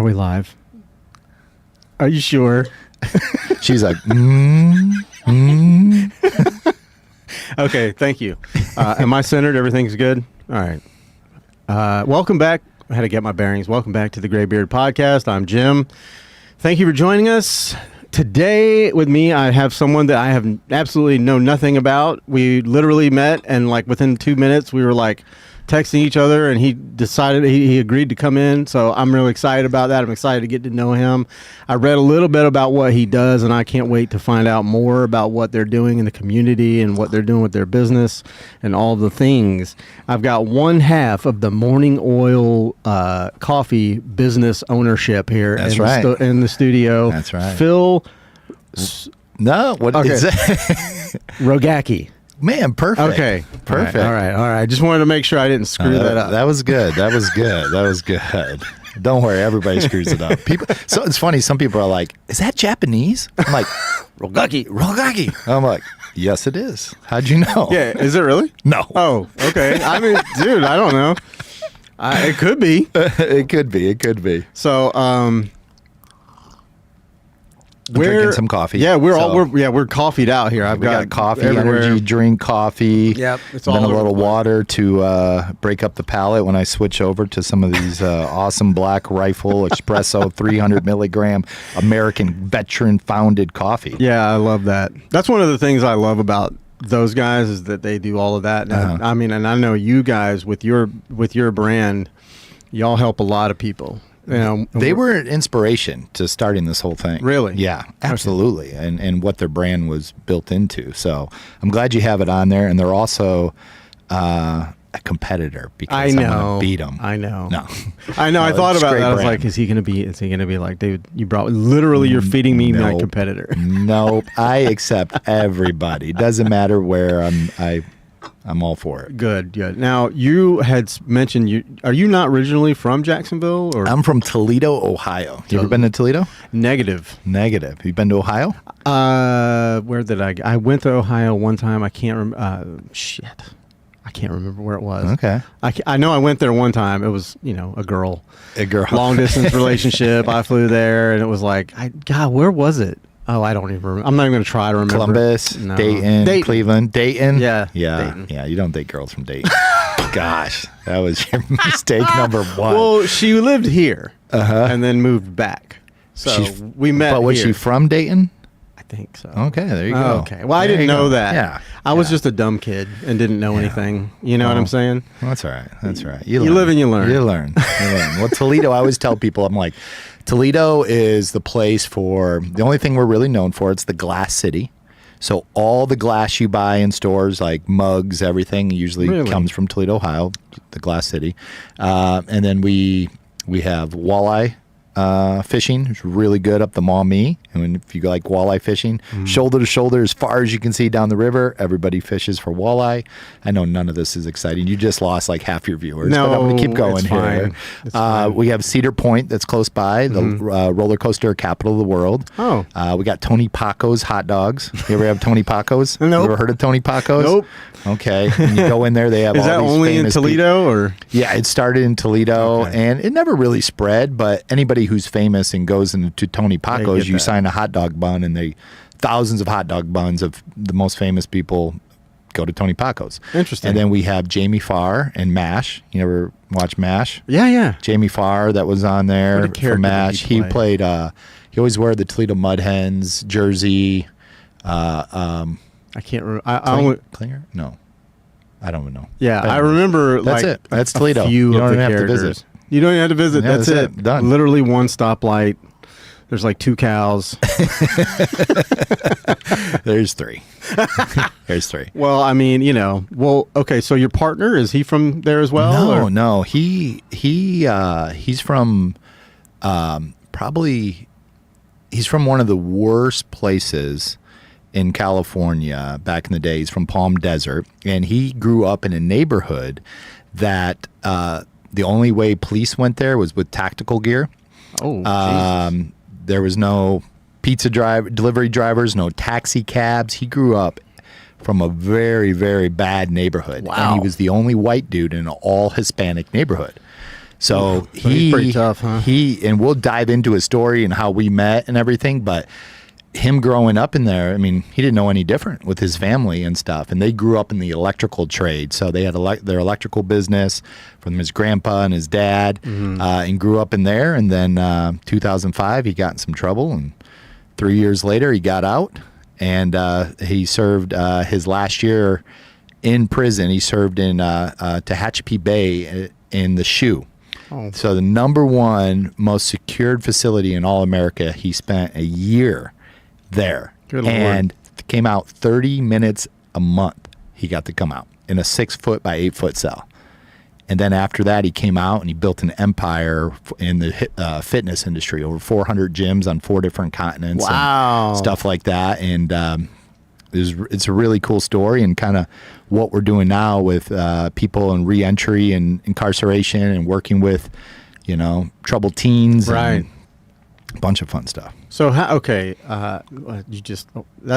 we live? Are you sure? She's like, Okay, thank you. Am I centered? Everything's good? All right. Welcome back. I had to get my bearings. Welcome back to the Graybeard Podcast. I'm Jim. Thank you for joining us. Today with me, I have someone that I have absolutely know nothing about. We literally met, and like within 2 minutes, we were like texting each other, and he decided he agreed to come in. So I'm really excited about that. I'm excited to get to know him. I read a little bit about what he does, and I can't wait to find out more about what they're doing in the community and what they're doing with their business and all the things. I've got one half of the Morning Oil coffee business ownership here. That's in right. In the studio. That's right. Phil. no, what Okay. is that? Rogacki. Man, perfect. Okay. Perfect. All right. Just wanted to make sure I didn't screw that up. That was good. That was good. Don't worry, everybody screws it up. So it's funny. Some people are like, "Is that Japanese?" I'm like, "Rogacki." I'm like, "Yes, it is." How'd you know? Yeah, is it really? No. Oh, okay. I mean, dude, I don't know. It could be. It could be. So, I'm drinking some coffee. Yeah, we're coffeeed out here. We got coffee, everywhere. energy drink, coffee. Yep, it's then all a over little the place. water to break up the palate when I switch over to some of these awesome Black Rifle Espresso 300 milligram American veteran founded coffee. Yeah, I love that. That's one of the things I love about those guys is that they do all of that. And I mean, and I know you guys with your brand, y'all help a lot of people. You know, They were an inspiration to starting this whole thing. Really? Yeah, absolutely. And what their brand was built into. So I'm glad you have it on there. And they're also a competitor because I I'm know. going to beat them. I know. No. I know. I No, thought it's a about great that. I was brand. like, is he gonna be like, dude, you brought literally you're feeding me my Nope. competitor. Nope. I accept everybody. Doesn't matter where I'm all for it. Good. Now you had mentioned are you not originally from Jacksonville or I'm from Toledo, Ohio. You ever been to Toledo? negative? Negative. You been to Ohio? Where did I went to Ohio one time. I can't remember. I can't remember where it was. Okay. I know I went there one time. It was, a girl. A girl. Long distance relationship. I flew there and it was like, God, where was it? Oh, I don't even remember. I'm not even going to try to remember. Columbus, No. Dayton, Cleveland, Dayton. Yeah. Dayton. You don't date girls from Dayton. Gosh, that was your mistake number one. Well, she lived here and then moved back. So we met But was here. she from Dayton? I think so. Okay, there you go. Okay. Well, I There didn't you know go. that. Yeah. I was just a dumb kid and didn't know anything. You know what I'm saying? Well, that's all right. That's all right. You live and you learn. You learn. Well, Toledo, I always tell people, I'm like, Toledo is the place for, the only thing we're really known for, it's the glass city. So all the glass you buy in stores, like mugs, everything, usually Really? comes from Toledo, Ohio, the glass city. And then we have walleye fishing. It's really good up the Maumee. And if you like walleye fishing, shoulder to shoulder, as far as you can see down the river, everybody fishes for walleye. I know none of this is exciting. You just lost like half your viewers. No, but I'm going to keep going it's here. fine. It's fine. We have Cedar Point that's close by, the roller coaster capital of the world. Oh. We got Tony Paco's hot dogs. You ever have Tony Paco's? Nope. You ever heard of Tony Paco's? Nope. Okay. When you go in there, they have Is all that these only in famous Toledo or? Yeah, it started in Toledo, Okay. and it never really spread. But anybody who's famous and goes into Tony Paco's, get you that. sign a hot dog bun, and thousands of hot dog buns of the most famous people go to Tony Paco's. Interesting. And then we have Jamie Farr and MASH. You ever watch MASH? Yeah. Jamie Farr that was on there What a character for did MASH. he He play? played. He always wore the Toledo Mud Hens jersey. I can't remember. I only, Klinger? No, I don't even know. yeah, But I remember That's like it. That's a Toledo. few You of don't the even have to characters. visit. You don't even have to visit. Yeah, that's that's it. Done. Literally one stoplight. There's like 2 cows. There's 3. There's 3. Well, I mean, okay, so your partner, is he from there as well? No. He's from probably he's from one of the worst places in California back in the day. He's from Palm Desert, and he grew up in a neighborhood that the only way police went there was with tactical gear. Oh, Jesus. There was no delivery drivers, no taxi cabs. He grew up from a very, very bad neighborhood. Wow. And he was the only white dude in an all Hispanic neighborhood. So he's pretty tough, huh? And we'll dive into his story and how we met and everything, but him growing up in there, I mean, he didn't know any different with his family and stuff. And they grew up in the electrical trade. So they had their electrical business from his grandpa and his dad, and grew up in there. And then 2005, he got in some trouble. And 3 years later, he got out, and he served his last year in prison. He served in Tehachapi Bay in the SHU. Oh. So the number one most secured facility in all America. He spent a year there. Good and came out 30 minutes a month. He got to come out in a 6 foot by 8 foot cell. And then after that, he came out and he built an empire in the fitness industry, over 400 gyms on 4 different continents. Wow. And stuff like that. And it's a really cool story, and kind of what we're doing now with people in reentry and incarceration, and working with, troubled teens. Right. And a bunch of fun stuff. So that's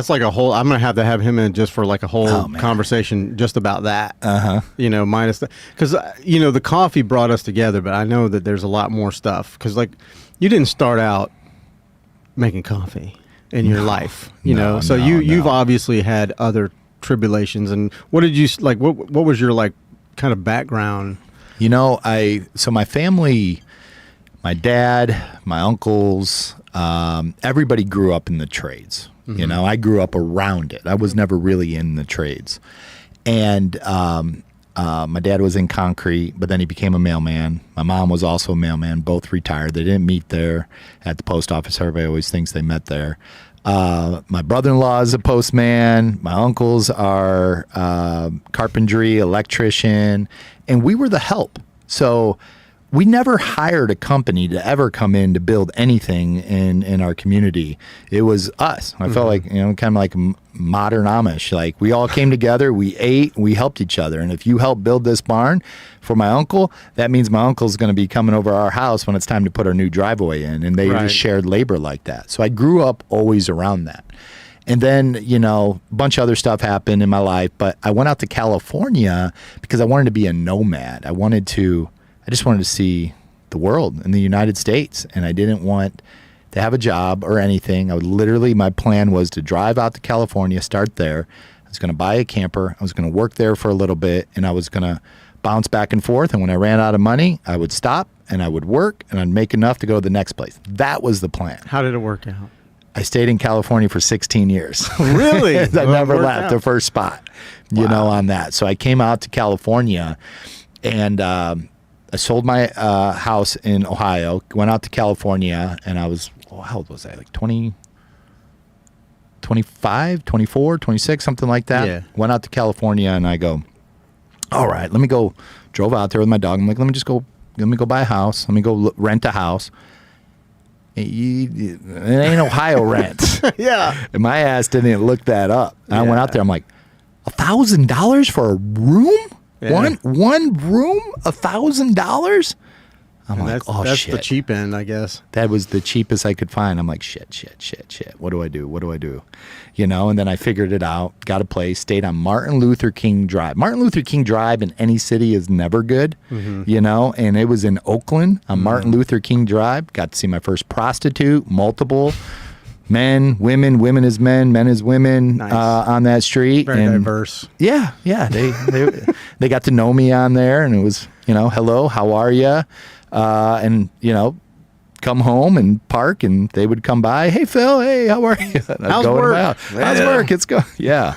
like a whole. I'm gonna have to have him in just for like a whole conversation just about that. Minus because the coffee brought us together, but I know that there's a lot more stuff, because like you didn't start out making coffee in your life, so you've obviously had other tribulations. And what did you like? What was your like kind of background? So my family, my dad, my uncles, everybody grew up in the trades. Mm-hmm. I grew up around it. I was never really in the trades. And my dad was in concrete, but then he became a mailman. My mom was also a mailman, both retired. They didn't meet there at the post office. Everybody always thinks they met there. My brother-in-law is a postman. My uncles are carpentry, electrician, and we were the help. So we never hired a company to ever come in to build anything in our community. It was us. I felt like, kind of like modern Amish. Like, we all came together, we ate, we helped each other. And if you help build this barn for my uncle, that means my uncle's going to be coming over our house when it's time to put our new driveway in. And they just shared labor like that. So I grew up always around that. And then, a bunch of other stuff happened in my life. But I went out to California because I wanted to be a nomad. I just wanted to see the world in the United States, and I didn't want to have a job or anything. My plan was to drive out to California, start there. I was going to buy a camper. I was going to work there for a little bit, and I was going to bounce back and forth. And when I ran out of money, I would stop and I would work, and I'd make enough to go to the next place. That was the plan. How did it work out? I stayed in California for 16 years. Really? I never left the first spot, on that. So I came out to California, and I sold my house in Ohio, went out to California, and I was, how old was I? Like 25, 24, 26, something like that. Yeah. Went out to California, and I go, all right, let me go. Drove out there with my dog. I'm like, let me go buy a house. Let me go rent a house. It ain't Ohio rent. Yeah. And my ass didn't look that up. And I went out there. I'm like, $1,000 for a room? Yeah. One room, $1,000? I'm like, that's shit. The cheap end, I guess. That was the cheapest I could find. I'm like, shit. What do I do? And then I figured it out, got a place, stayed on Martin Luther King Drive. Martin Luther King Drive in any city is never good, and it was in Oakland on Martin Luther King Drive. Got to see my first prostitute, multiple men, women as men as women. Nice. On that street. Very diverse. Yeah. They got to know me on there, and it was, hello, how are you? And come home and park, and they would come by. Hey, Phil. Hey, how are you? How's work? How's work? It's going. Yeah.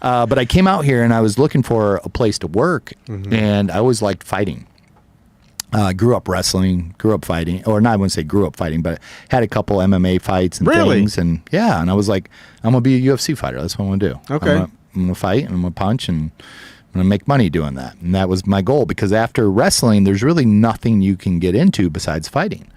But I came out here and I was looking for a place to work, and I always liked fighting. Grew up wrestling, grew up fighting, or not, I wouldn't say grew up fighting, but had a couple MMA fights and things. And and I was like, I'm going to be a UFC fighter. That's what I'm going to do. Okay. I'm going to fight, and I'm going to punch, and I'm going to make money doing that. And that was my goal, because after wrestling, there's really nothing you can get into besides fighting.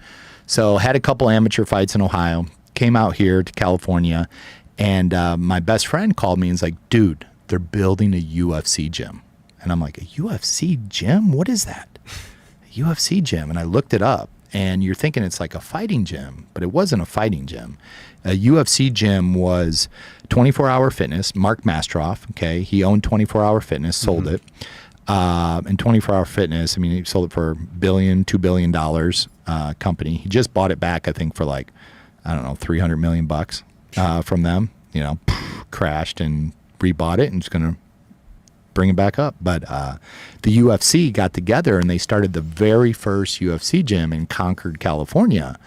So had a couple amateur fights in Ohio, came out here to California, and my best friend called me and was like, dude, they're building a UFC gym. And I'm like, a UFC gym? What is that? A UFC gym. And I looked it up, and you're thinking it's like a fighting gym, but it wasn't a fighting gym. A UFC gym was 24-hour fitness. Mark Mastroff, okay, he owned 24-hour fitness, sold it. And 24 Hour Fitness, I mean, he sold it for $2 billion company. He just bought it back, I think, for like, I don't know, 300 million bucks from them. You know, crashed and rebought it and it's going to bring it back up. But the UFC got together and they started the very first UFC gym in Concord, California.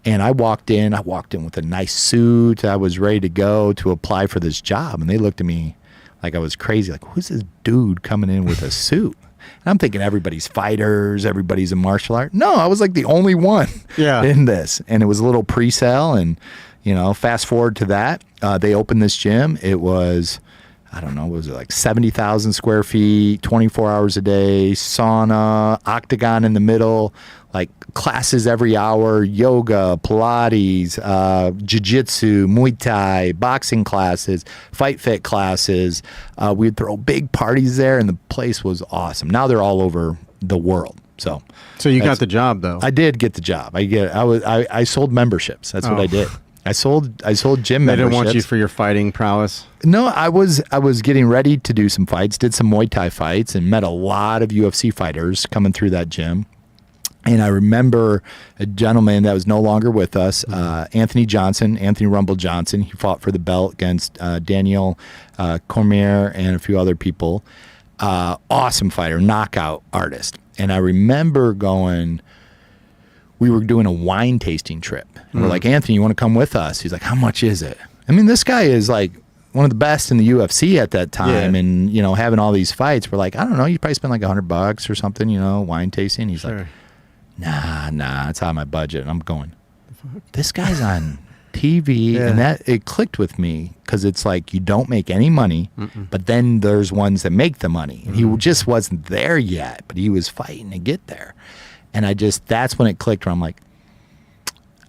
And I walked in with a nice suit. I was ready to go to apply for this job. And they looked at me like I was crazy. Like, who's this dude coming in with a suit? And I'm thinking everybody's fighters, everybody's a martial art. No, I was like the only one in this. And it was a little pre-sale. And, you know, fast forward to that, they opened this gym. It was, I don't know, was it like 70,000 square feet, 24 hours a day, sauna, octagon in the middle, like classes every hour, yoga, Pilates, jiu-jitsu, Muay Thai, boxing classes, fight fit classes. We'd throw big parties there and the place was awesome. Now they're all over the world. So you got the job though. I did get the job. I sold memberships. That's what I did. I sold gym memberships. They didn't want you for your fighting prowess? No, I was getting ready to do some fights, did some Muay Thai fights, and met a lot of UFC fighters coming through that gym. And I remember a gentleman that was no longer with us, Anthony Rumble Johnson. He fought for the belt against Daniel Cormier and a few other people. Awesome fighter, knockout artist. And I remember we were doing a wine tasting trip. And we're like, Anthony, you want to come with us? He's like, how much is it? I mean, this guy is like one of the best in the UFC at that time. Yeah. And, you know, having all these fights, we're like, I don't know, you probably spend like $100 or something, you know, wine tasting. He's like, nah, it's out of my budget. And I'm going, this guy's on TV. And it clicked with me because it's like you don't make any money, but then there's ones that make the money. And he just wasn't there yet, but he was fighting to get there. And that's when it clicked where I'm like,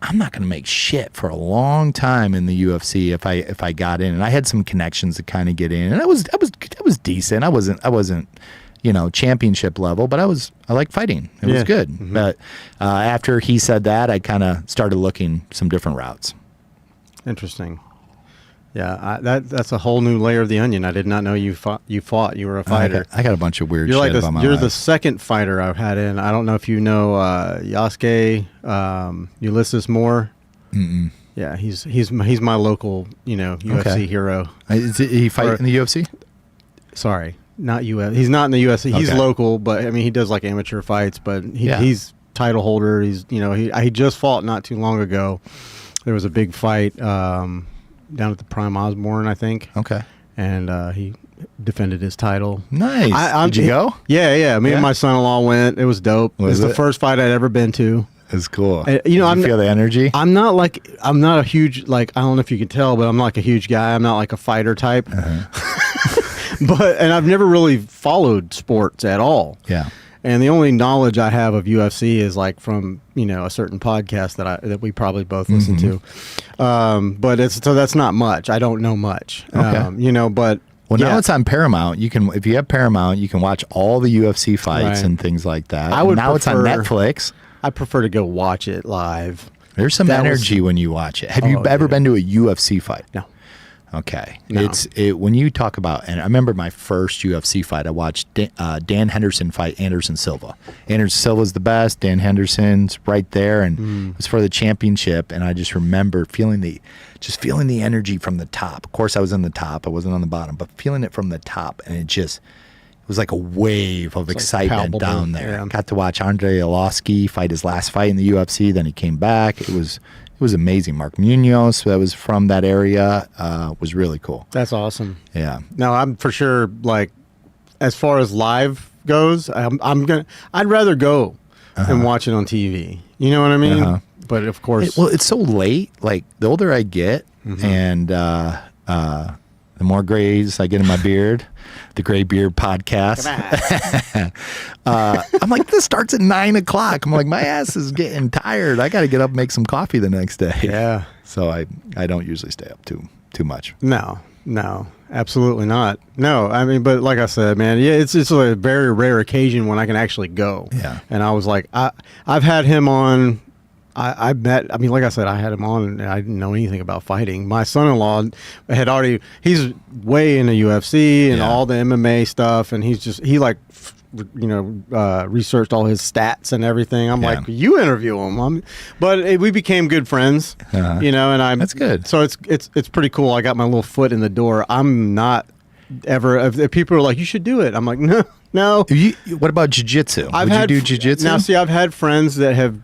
I'm not going to make shit for a long time in the UFC if I got in. And I had some connections to kind of get in. And I was decent. I wasn't, you know, championship level, but I like fighting. It was good. But after he said that, I kind of started looking some different routes. Interesting. Yeah, that's a whole new layer of the onion. I did not know you fought. You were a fighter. I got a bunch of weird shit about my life. You're the second fighter I've had in. I don't know if you know Yasuke Ulysses Moore. Yeah, he's my local, you know, UFC hero. Is he fight in the UFC? Sorry, not UFC. He's not in the UFC. He's local, but I mean he does like amateur fights. But he's title holder. He's he just fought not too long ago. There was a big fight. Down at the Prime Osborne, I think. Okay. And he defended his title. Nice. Did you go? Yeah. Me and my son-in-law went. It was dope. It was the first fight I'd ever been to. It's cool. You know, Did you feel the energy? I'm not a huge, like, I don't know if you can tell, but I'm not like a huge guy. I'm not like a fighter type. And I've never really followed sports at all. Yeah. And the only knowledge I have of UFC is like from, you know, a certain podcast that we probably both listen to. But that's not much. I don't know much. Okay. You know, but now it's on Paramount. If you have Paramount, you can watch all the UFC fights and things like that. It's on Netflix. I prefer to go watch it live. There's some energy when you watch it. Have you ever been to a UFC fight? No. Okay. No. When you talk about, and I remember my first UFC fight, I watched Dan Henderson fight Anderson Silva. Anderson Silva's the best. Dan Henderson's right there, and it was for the championship. And I just remember feeling the energy from the top. Of course, I was in the top. I wasn't on the bottom, but feeling it from the top, and it was like a wave of excitement down there. Yeah. Got to watch Andre Arlovski fight his last fight in the UFC. Then he came back. It was amazing. Mark Munoz, that was from that area, was really cool. That's awesome. Yeah. No, I'm for sure, like, as far as live goes, I'd rather go and watch it on TV. You know what I mean? But of course, it's so late. Like, the older I get, and the more grays I get in my beard, the Gray Beard podcast. I'm like, this starts at 9 o'clock. I'm like, my ass is getting tired. I got to get up and make some coffee the next day. Yeah. So I don't usually stay up too much. No, absolutely not. No, I mean, but like I said, man, yeah, it's a very rare occasion when I can actually go. Yeah. And I was like, I've had him on I met, I mean, like I said, I had him on and I didn't know anything about fighting. My son-in-law had already, he's way into UFC and all the MMA stuff. And he like, researched all his stats and everything. I'm like, you interview him. But we became good friends, and that's good. So it's pretty cool. I got my little foot in the door. I'm not ever, if people are like, you should do it. I'm like, no. What about jiu-jitsu? Would you do jiu-jitsu? Now, see, I've had friends that have,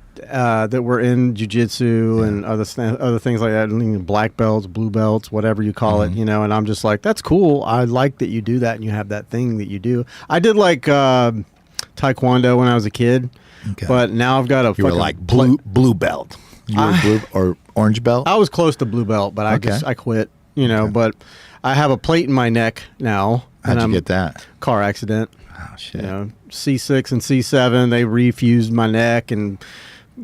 that were in jiu-jitsu and other things like that, black belts, blue belts, whatever you call it, and I'm just like, that's cool. I like that you do that and you have that thing that you do. I did like taekwondo when I was a kid, but now I've got a you were like blue belt. You were blue or orange belt? I was close to blue belt, but I quit, but I have a plate in my neck now. How'd you get that? Car accident. Oh, shit. C6 and C7, they refused my neck and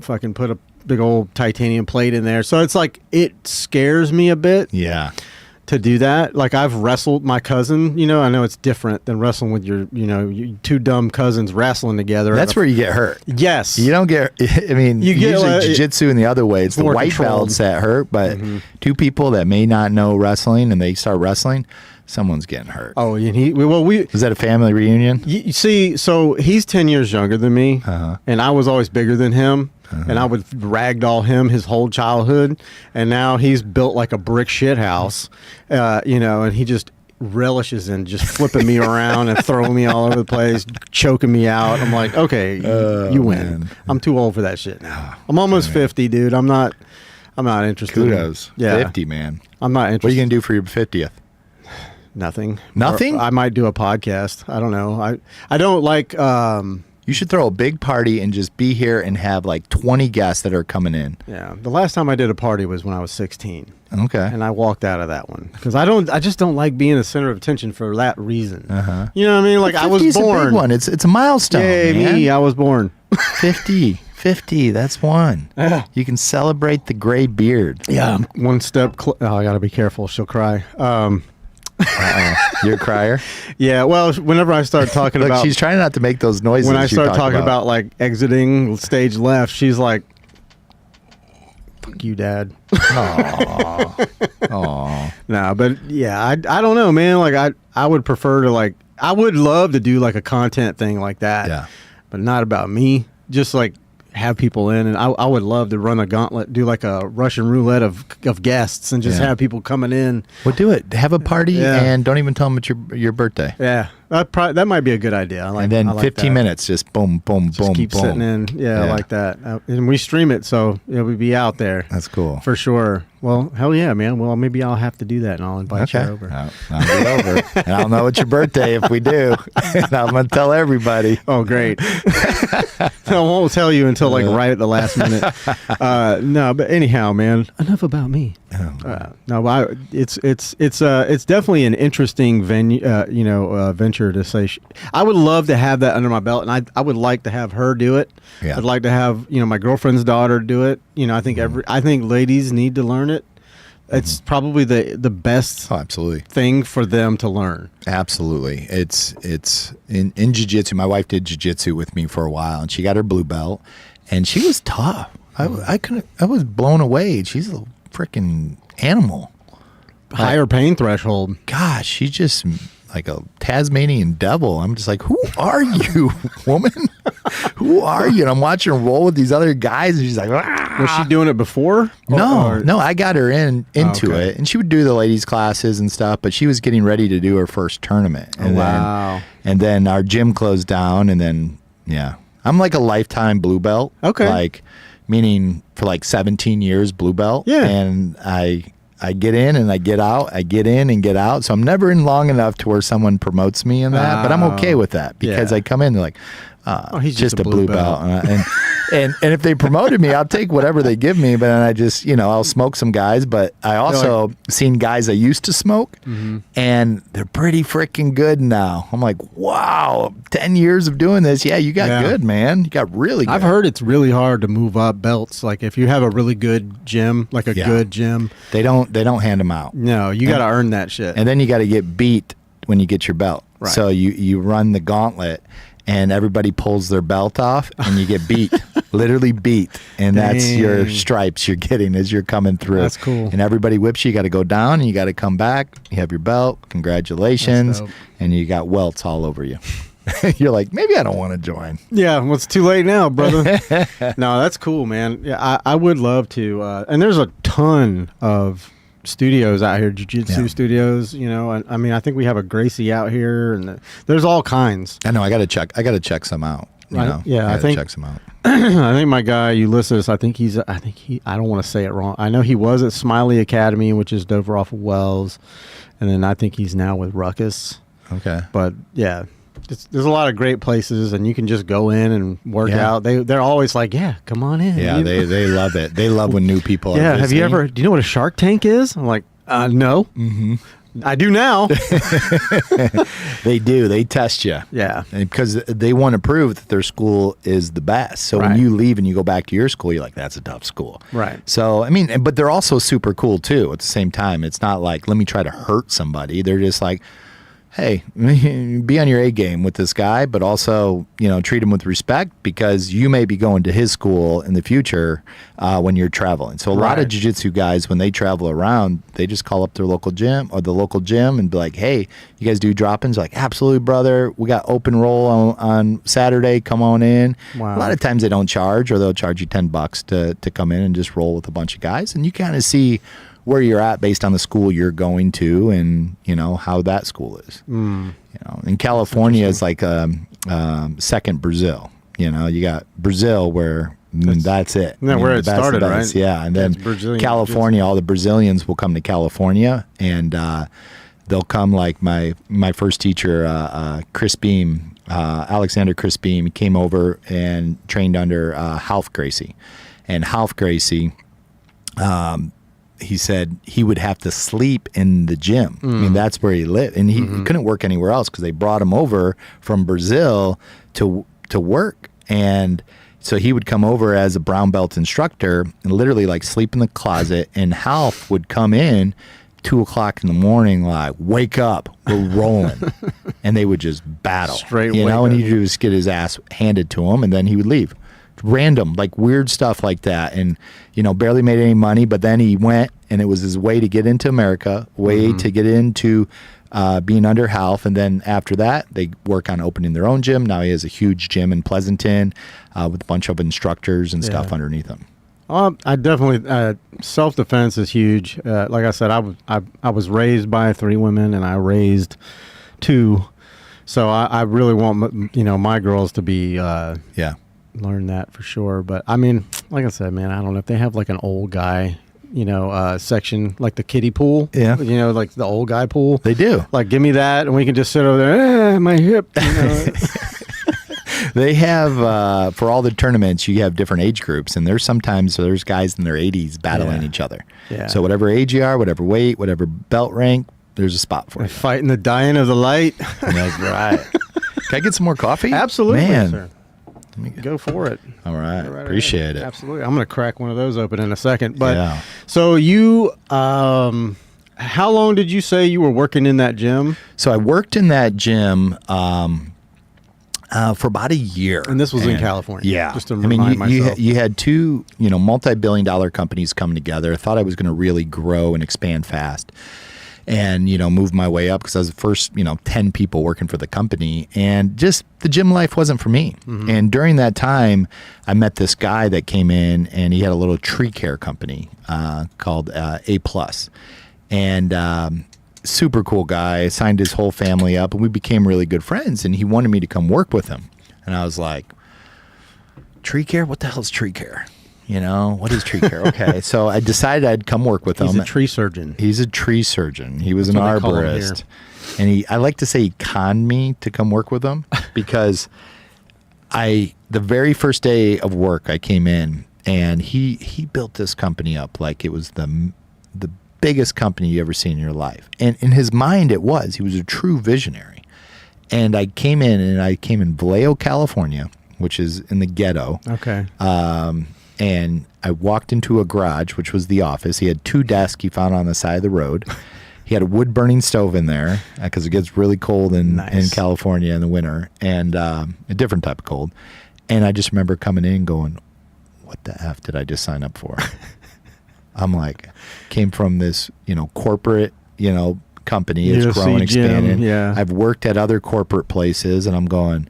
fucking put a big old titanium plate in there. So it's like, it scares me a bit. Yeah. To do that. Like, I've wrestled my cousin, I know it's different than wrestling with your, two dumb cousins wrestling together. That's where you get hurt. Yes. You don't get, I mean, you usually jiu-jitsu in the other way. It's the white controlled belts that hurt, but two people that may not know wrestling and they start wrestling, someone's getting hurt. Oh, and was that a family reunion? You see, so he's 10 years younger than me, and I was always bigger than him, and I would ragdoll him his whole childhood, and now he's built like a brick shit house, and he just relishes in just flipping me around and throwing me all over the place, choking me out. I'm like, okay, you win. Man. I'm too old for that shit now. I'm almost 50, dude. I'm not interested. Kudos. 50, man. I'm not interested. What are you going to do for your 50th? Nothing. Nothing? I might do a podcast. I don't know. I don't like... you should throw a big party and just be here and have like 20 guests that are coming in. Yeah. The last time I did a party was when I was 16. Okay. And I walked out of that one because I just don't like being the center of attention for that reason. You know what I mean? Like, I was born. A big one. It's a milestone. Yay, man. me. I was born. 50. That's one. You can celebrate the gray beard. Yeah. One step. I got to be careful. She'll cry. You're a crier? Yeah, well, whenever I start talking Look, about... she's trying not to make those noises. When I start talking about, like, exiting stage left, she's like, fuck you, Dad. Aww. No, but, yeah, I don't know, man. Like, I would prefer to, like... I would love to do, like, a content thing like that. Yeah. But not about me. Just, like... have people in, and I would love to run a gauntlet, do like a Russian roulette of guests, and just have people coming in. Well, do it. Have a party, and don't even tell them it's your birthday. Yeah, that might be a good idea. And then 15 minutes, just boom, boom, just boom, keep boom. sitting in. Yeah, I like that. And we stream it, so we'd be out there. That's cool. For sure. Well, hell yeah, man. Well, maybe I'll have to do that, and I'll invite you over. I'll be over. And I'll know it's your birthday if we do. And I'm going to tell everybody. Oh, great. I won't tell you until like right at the last minute. No, but anyhow, man, enough about me. No, it's definitely an interesting venture to say. I would love to have that under my belt, and I would like to have her do it. Yeah. I'd like to have my girlfriend's daughter do it. I think I think ladies need to learn it. It's probably the best absolutely thing for them to learn. Absolutely. It's in jiu-jitsu. My wife did jiu-jitsu with me for a while, and she got her blue belt, and she was tough. I was blown away. She's a freaking animal. Higher pain threshold. Gosh, she's just like a Tasmanian devil. I'm just like, who are you, woman? Who are you? And I'm watching her roll with these other guys, and she's like, ah. Was she doing it before? No, I got her into it, and she would do the ladies' classes and stuff, but she was getting ready to do her first tournament. And and then our gym closed down, and then, I'm like a lifetime blue belt. Okay. Like, meaning for like 17 years blue belt. Yeah. And I get in and I get out. I get in and get out. So I'm never in long enough to where someone promotes me in that. But I'm okay with that because I come in, they're like, he's just a blue belt. And if they promoted me, I'll take whatever they give me. But then I just, I'll smoke some guys. But I also seen guys I used to smoke, and they're pretty freaking good now. I'm like, wow, 10 years of doing this. Yeah, you got good, man. You got really good. I've heard it's really hard to move up belts. Like if you have a really good gym, like a good gym, they don't hand them out. No, you got to earn that shit. And then you got to get beat when you get your belt. Right. So you run the gauntlet. and everybody pulls their belt off, and you get beat, literally beat, and that's your stripes you're getting as you're coming through. That's cool. And everybody whips you. You got to go down, and you got to come back. You have your belt. Congratulations, and you got welts all over you. You're like, maybe I don't want to join. Yeah, well, it's too late now, brother. No, that's cool, man. Yeah, I would love to. And there's a ton of studios out here, jiu-jitsu studios, you know. I mean, I think we have a Gracie out here, and there's all kinds. I know. I got to check some out. You know? Yeah, I think check some out. I think my guy Ulysses. I think he. I don't want to say it wrong. I know he was at Smiley Academy, which is over off of Wells, and then I think he's now with Ruckus. Okay. But yeah. There's a lot of great places, and you can just go in and work out. They're always like, yeah, come on in. Yeah, they love it. They love when new people are have you ever, do you know what a Shark Tank is? I'm like, no. Mm-hmm. I do now. They do. They test you. Yeah. Because they want to prove that their school is the best. So when you leave and you go back to your school, you're like, that's a tough school. Right. So, I mean, but they're also super cool, too, at the same time. It's not like, let me try to hurt somebody. They're just like, hey, be on your A game with this guy, but also, you know, treat him with respect because you may be going to his school in the future when you're traveling. So a lot of jiu-jitsu guys, when they travel around, they just call up their local gym or the local gym and be like, hey, you guys do drop-ins? Like, absolutely, brother. We got open roll on Saturday. Come on in. Wow. A lot of times they don't charge, or they'll charge you $10 to come in and just roll with a bunch of guys. And you kind of see where you're at based on the school you're going to, and you know how that school is. You know, in California, it's like second Brazil. You know, you got Brazil where that's it. Isn't that where it started, right? Yeah, and then California, all the Brazilians will come to California, and they'll come like my first teacher, Chris Beam, Alexander Chris Beam, came over and trained under Half Gracie, and Half Gracie. He said he would have to sleep in the gym. I mean, that's where he lived. And he couldn't work anywhere else because they brought him over from Brazil to work. And so he would come over as a brown belt instructor and literally like sleep in the closet. And Half would come in 2 o'clock in the morning, like, wake up, we're rolling. And they would just battle. Straight you know, up. and he'd just get his ass handed to him, and then he would leave. Random, like weird stuff like that. And, you know, barely made any money, but then he went, and it was his way to get into America, to get into being under Half. And then after that, they work on opening their own gym. Now he has a huge gym in Pleasanton with a bunch of instructors and stuff underneath him. I definitely, self-defense is huge. Like I said, I was raised by 3 women, and I raised 2. So I really want, you know, my girls to be, learn that for sure. But I mean, like I said, man, I don't know if they have like an old guy, you know, section, like the kiddie pool. Yeah. You know, like the old guy pool. They do. Like, give me that, and we can just sit over there, my hip, you know. They have, for all the tournaments, you have different age groups, and there's guys in their 80s battling each other. Yeah. So whatever age you are, whatever weight, whatever belt rank, there's a spot for you. Fighting the dying of the light. That's right. Can I get some more coffee? Absolutely, man. sir. Go for it. All right. Appreciate it. Absolutely. I'm going to crack one of those open in a second. But so you, how long did you say you were working in that gym? So I worked in that gym for about a year. And this was in California. Yeah. Just to remind myself. You had 2, you know, multi-billion-dollar companies coming together. I thought I was going to really grow and expand fast. And, you know, move my way up because I was the first, 10 people working for the company. And just the gym life wasn't for me. Mm-hmm. And during that time, I met this guy that came in, and he had a little tree care company called A+. And super cool guy, signed his whole family up, and we became really good friends. And he wanted me to come work with him. And I was like, tree care? What the hell is tree care? You know, what is tree care? Okay, so I decided I'd come work with him. He's a tree surgeon. He's a tree surgeon. He was an arborist. And I like to say he conned me to come work with him because the very first day of work I came in, and he built this company up like it was the biggest company you ever seen in your life. And in his mind he was a true visionary. And I came in Vallejo, California, which is in the ghetto. Okay. And I walked into a garage, which was the office. He had 2 desks he found on the side of the road. He had a wood burning stove in there because it gets really cold in California in the winter, and a different type of cold. And I just remember coming in going, what the F did I just sign up for? I'm like, came from this, corporate, company. It's grown, expanded. Yeah. I've worked at other corporate places, and I'm going,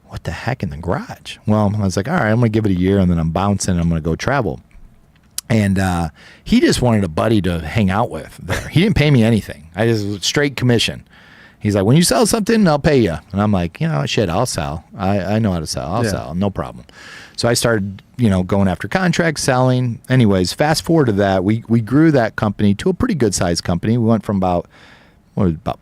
what the heck in the garage? Well, I was like, all right, I'm going to give it a year, and then I'm bouncing, and I'm going to go travel. And he just wanted a buddy to hang out with there. He didn't pay me anything. I just straight commission. He's like, when you sell something, I'll pay you. And I'm like, shit, I'll sell. I know how to sell. I'll sell. No problem. So I started, going after contracts, selling. Anyways, fast forward to that. We grew that company to a pretty good sized company. We went from about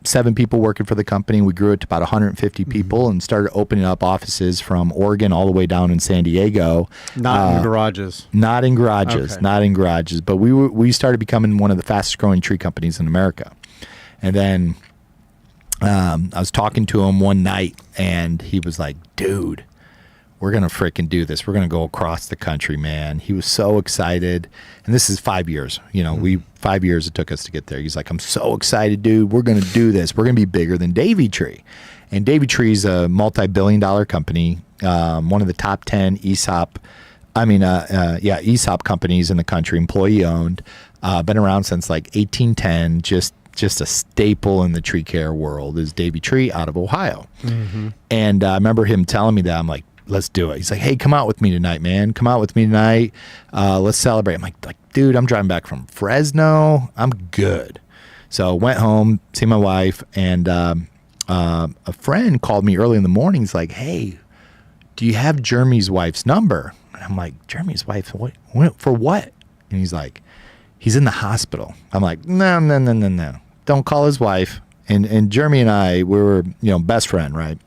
7 people working for the company. We grew it to about 150 people and started opening up offices from Oregon all the way down in San Diego. Not in garages. Not in garages. Okay. Not in garages. But we started becoming one of the fastest growing tree companies in America. And then I was talking to him one night, and he was like, dude, we're going to freaking do this. We're going to go across the country, man. He was so excited. And this is 5 years. 5 years it took us to get there. He's like, I'm so excited, dude. We're going to do this. We're going to be bigger than Davy Tree. And Davy Tree is a multi-billion-dollar company, one of the top 10 ESOP companies in the country, employee-owned. Been around since like 1810, just a staple in the tree care world is Davy Tree out of Ohio. Mm-hmm. And I remember him telling me that. I'm like, let's do it. He's like, hey, come out with me tonight, man. Come out with me tonight. Let's celebrate. I'm like, dude, I'm driving back from Fresno. I'm good. So went home, see my wife, and a friend called me early in the morning. He's like, hey, do you have Jeremy's wife's number? And I'm like, Jeremy's wife? What? For what? And he's like, he's in the hospital. I'm like, no. Don't call his wife. And Jeremy and I, we were, best friend, right?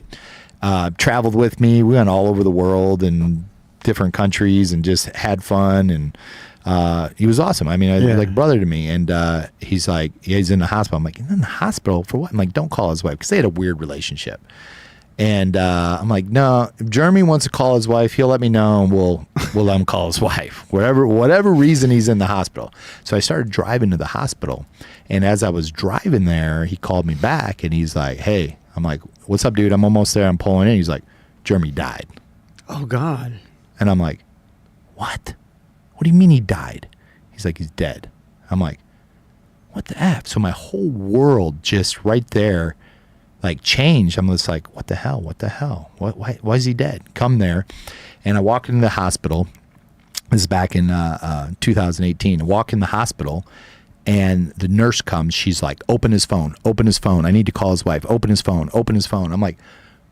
Traveled with me. We went all over the world and different countries and just had fun. And he was awesome. I mean, like brother to me. And he's like, he's in the hospital. I'm like, in the hospital for what? I'm like, don't call his wife, because they had a weird relationship. And I'm like, no, if Jeremy wants to call his wife, he'll let me know, and we'll let him call his wife, whatever reason he's in the hospital. So I started driving to the hospital, and as I was driving there, he called me back, and he's like, hey, I'm like, what's up, dude? I'm almost there. I'm pulling in. He's like, Jeremy died. Oh, God. And I'm like, what? What do you mean he died? He's like, he's dead. I'm like, what the F? So my whole world just right there changed. I'm just like, what the hell? Why is he dead? Come there. And I walk into the hospital. This is back in 2018. I walk in the hospital, and the nurse comes. She's like, open his phone. I need to call his wife. Open his phone. I'm like,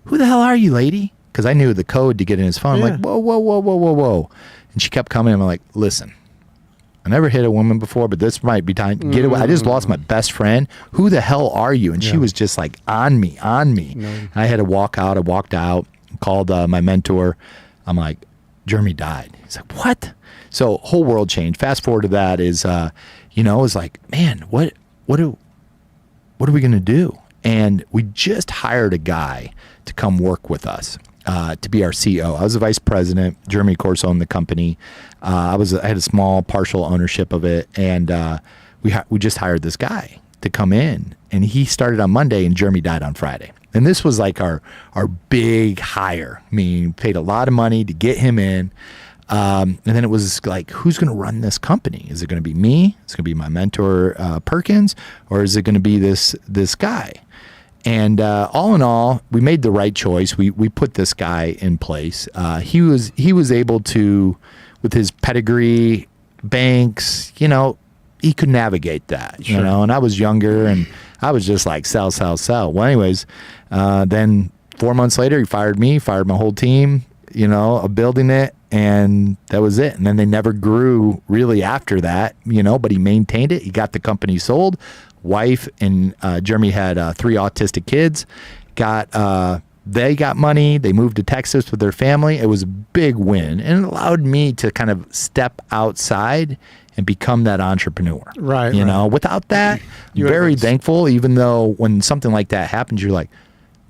who the hell are you, lady? Because I knew the code to get in his phone. I'm like, whoa. And she kept coming. I'm like, listen, I never hit a woman before, but this might be time to get away. I just lost my best friend. Who the hell are you? And she was just like on me. No. I had to walk out. I walked out, called my mentor. I'm like, Jeremy died. He's like, what? So whole world changed. Fast forward to that is, it's like, man, what are we going to do? And we just hired a guy to come work with us. To be our CEO. I was the vice president. Jeremy, of course, owned the company. I had a small partial ownership of it, and we just hired this guy to come in. And he started on Monday, and Jeremy died on Friday. And this was like our big hire. I mean, paid a lot of money to get him in. And then it was like, who's going to run this company? Is it going to be me? Is it going to be my mentor, Perkins? Or is it going to be this guy? And all in all, we made the right choice. We put this guy in place. He was able to, with his pedigree, banks, he could navigate that, Sure. And I was younger, and I was just like, sell. Well, anyways, then 4 months later, he fired me, fired my whole team, of building it, and that was it. And then they never grew really after that, but he maintained it. He got the company sold. Wife and Jeremy had 3 autistic kids. They got money. They moved to Texas with their family. It was a big win, and it allowed me to kind of step outside and become that entrepreneur. Right. Without that, very thankful. Even though when something like that happens, you're like,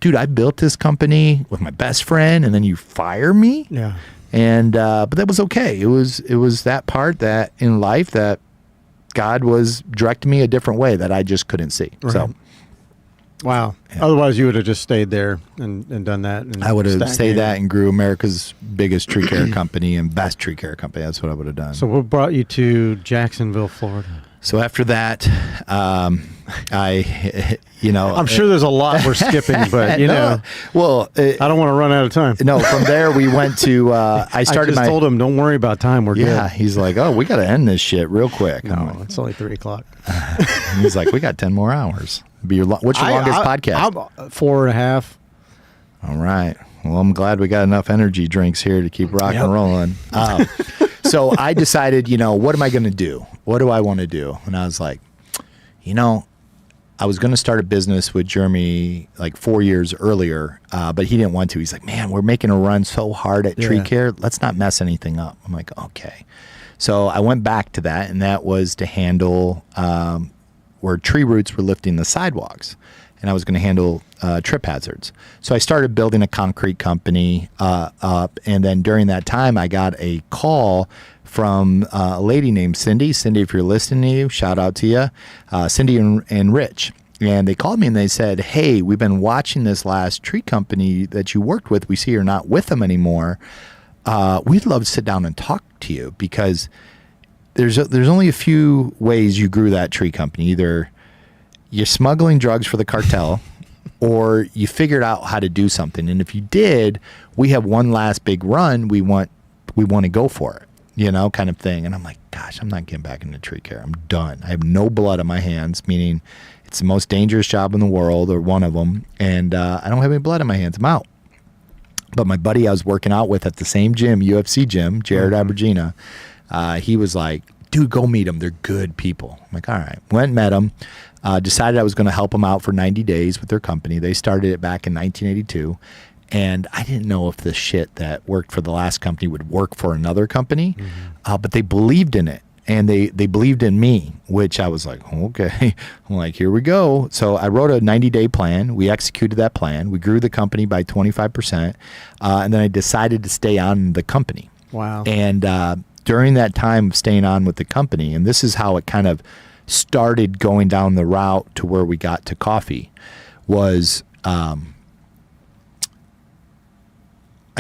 dude, I built this company with my best friend, and then you fire me. Yeah. And but that was okay. It was that part that in life that God was directing me a different way that I just couldn't see. Right. So, wow. Yeah. Otherwise, you would have just stayed there and done that. And I would have stayed stagnated. that and grew America's biggest tree care company and best tree care company. That's what I would have done. So what brought you to Jacksonville, Florida? So after that, I, I'm sure there's a lot we're skipping, but well, I don't want to run out of time. no, from there we went to, I started I just told him, don't worry about time. We're yeah, good. he's like, oh, we got to end this shit real quick. I'm No, like, it's only 3:00. he's like, we got 10 more hours. What's your longest podcast? I'm 4.5. All right. Well, I'm glad we got enough energy drinks here to keep rock and rolling. So I decided, what am I going to do? What do I want to do? And I was like, I was going to start a business with Jeremy like 4 years earlier, but he didn't want to. He's like, man, we're making a run so hard at tree care. Let's not mess anything up. I'm like, okay. So I went back to that, and that was to handle where tree roots were lifting the sidewalks. And I was going to handle trip hazards. So I started building a concrete company up. And then during that time, I got a call from a lady named Cindy. Cindy, if you're listening to you, shout out to you. Cindy and Rich. And they called me and they said, hey, we've been watching this last tree company that you worked with. We see you're not with them anymore. We'd love to sit down and talk to you because there's only a few ways you grew that tree company. Either you're smuggling drugs for the cartel or you figured out how to do something. And if you did, we have one last big run. We want to go for it, kind of thing. And I'm like, gosh, I'm not getting back into tree care. I'm done. I have no blood on my hands, meaning it's the most dangerous job in the world or one of them. And I don't have any blood on my hands. I'm out. But my buddy I was working out with at the same gym, UFC gym, Jared Abergina, he was like, dude, go meet them. They're good people. I'm like, all right. Went and met them. Decided I was going to help them out for 90 days with their company. They started it back in 1982. And I didn't know if the shit that worked for the last company would work for another company. But they believed in it. And they believed in me, which I was like, okay. I'm like, here we go. So I wrote a 90-day plan. We executed that plan. We grew the company by 25%. And then I decided to stay on the company. Wow. And during that time of staying on with the company, and this is how it kind of started going down the route to where we got to coffee, was I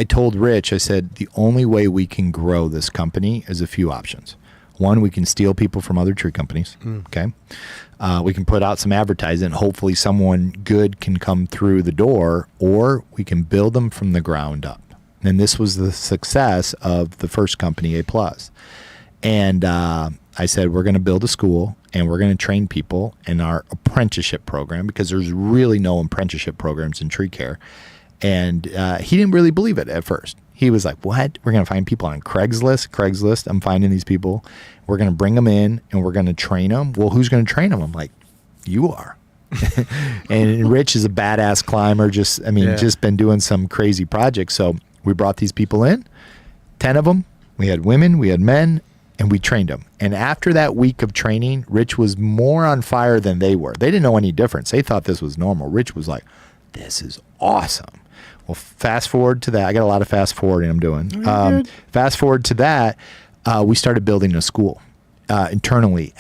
told Rich, I said, the only way we can grow this company is a few options. One, we can steal people from other tree companies. Okay. We can put out some advertising. Hopefully someone good can come through the door, or we can build them from the ground up. And this was the success of the first company, A+. And I said, we're going to build a school and we're going to train people in our apprenticeship program because there's really no apprenticeship programs in tree care. And he didn't really believe it at first. He was like, what? We're going to find people on Craigslist. I'm finding these people. We're going to bring them in and we're going to train them. Well, who's going to train them? I'm like, you are. And Rich is a badass climber. Just been doing some crazy projects. So we brought these people in, 10 of them. We had women, we had men, and we trained them. And after that week of training, Rich was more on fire than they were. They didn't know any difference. They thought this was normal. Rich was like, this is awesome. Well, fast forward to that. I got a lot of fast forwarding I'm doing. Fast forward to that, we started building a school internally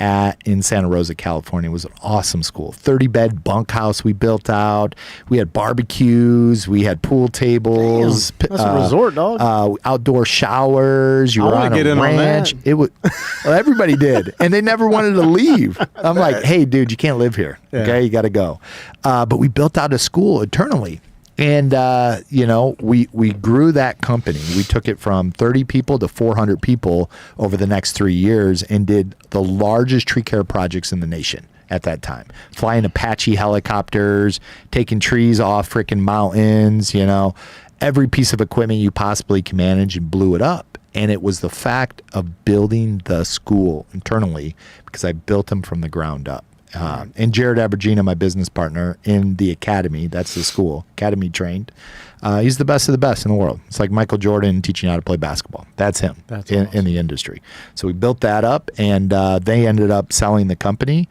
in Santa Rosa, California. It was an awesome school. 30-bed bunkhouse we built out. We had barbecues. We had pool tables. Damn, that's a resort, dog. Outdoor showers. You were on a ranch. It was. Well, everybody did, and they never wanted to leave. I'm like, hey, dude, you can't live here. Yeah. Okay, you got to go. But we built out a school internally. And, we grew that company. We took it from 30 people to 400 people over the next 3 years and did the largest tree care projects in the nation at that time. Flying Apache helicopters, taking trees off freaking mountains, every piece of equipment you possibly can manage, and blew it up. And it was the fact of building the school internally because I built them from the ground up. And Jared Abergina, my business partner in the academy, that's the school, academy trained. He's the best of the best in the world. It's like Michael Jordan teaching how to play basketball. That's him in the industry. So we built that up, and they ended up selling the company.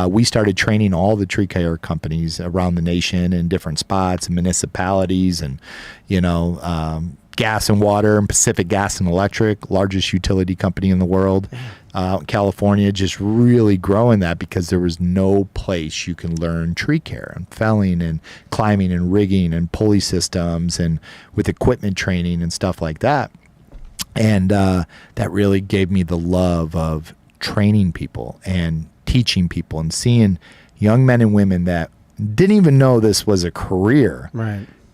We started training all the tree care companies around the nation in different spots and municipalities, and gas and water, and Pacific Gas and Electric, largest utility company in the world. California, just really growing that because there was no place you can learn tree care and felling and climbing and rigging and pulley systems and with equipment training and stuff like that. And that really gave me the love of training people and teaching people and seeing young men and women that didn't even know this was a career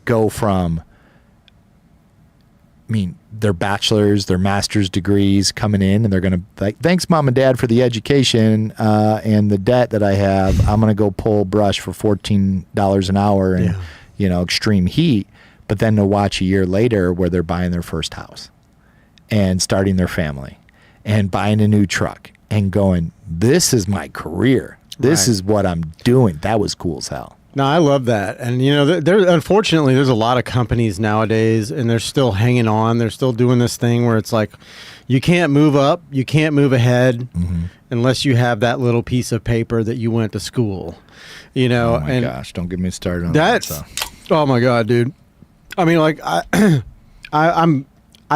go from, I mean, their bachelor's, their master's degrees coming in, and they're going to like, thanks, mom and dad, for the education and the debt that I have. I'm going to go pull brush for $14 an hour in, extreme heat. But then to watch a year later where they're buying their first house and starting their family and buying a new truck and going, this is my career. This is what I'm doing. That was cool as hell. No, I love that. And, unfortunately, there's a lot of companies nowadays, and they're still hanging on. They're still doing this thing where it's like, you can't move up, you can't move ahead unless you have that little piece of paper that you went to school, Oh, my gosh. Don't get me started on that. Oh, my God, dude. I mean, like, I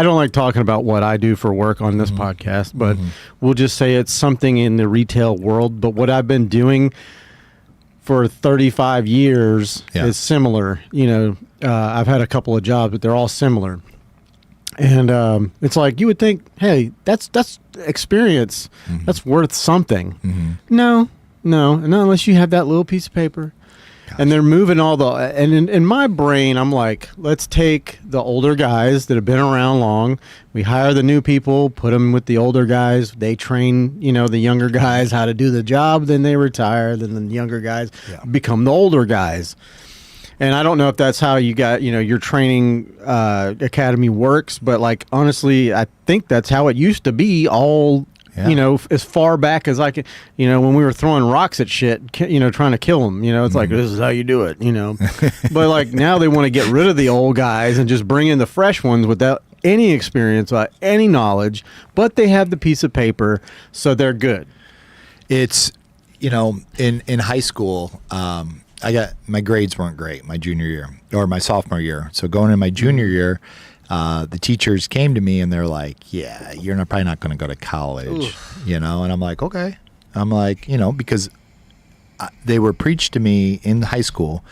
don't like talking about what I do for work on this podcast, but we'll just say it's something in the retail world. But what I've been doing for 35 years is similar. I've had a couple of jobs, but they're all similar. And it's like you would think, hey, that's experience. That's worth something. No, unless you have that little piece of paper. And they're moving and in my brain, I'm like, let's take the older guys that have been around long. We hire the new people, put them with the older guys. They train, the younger guys how to do the job. Then they retire. Then the younger guys become the older guys. And I don't know if that's how you got, your training academy works. But like, honestly, I think that's how it used to be all as far back as I can, when we were throwing rocks at shit, trying to kill them, it's like, this is how you do it, But like now they want to get rid of the old guys and just bring in the fresh ones without any experience, without any knowledge, but they have the piece of paper, so they're good. It's, in high school, my grades weren't great my junior year or my sophomore year. So going in my junior year, the teachers came to me and they're like, yeah, you're probably not going to go to college, and I'm like, okay. I'm like, because they were preached to me in high school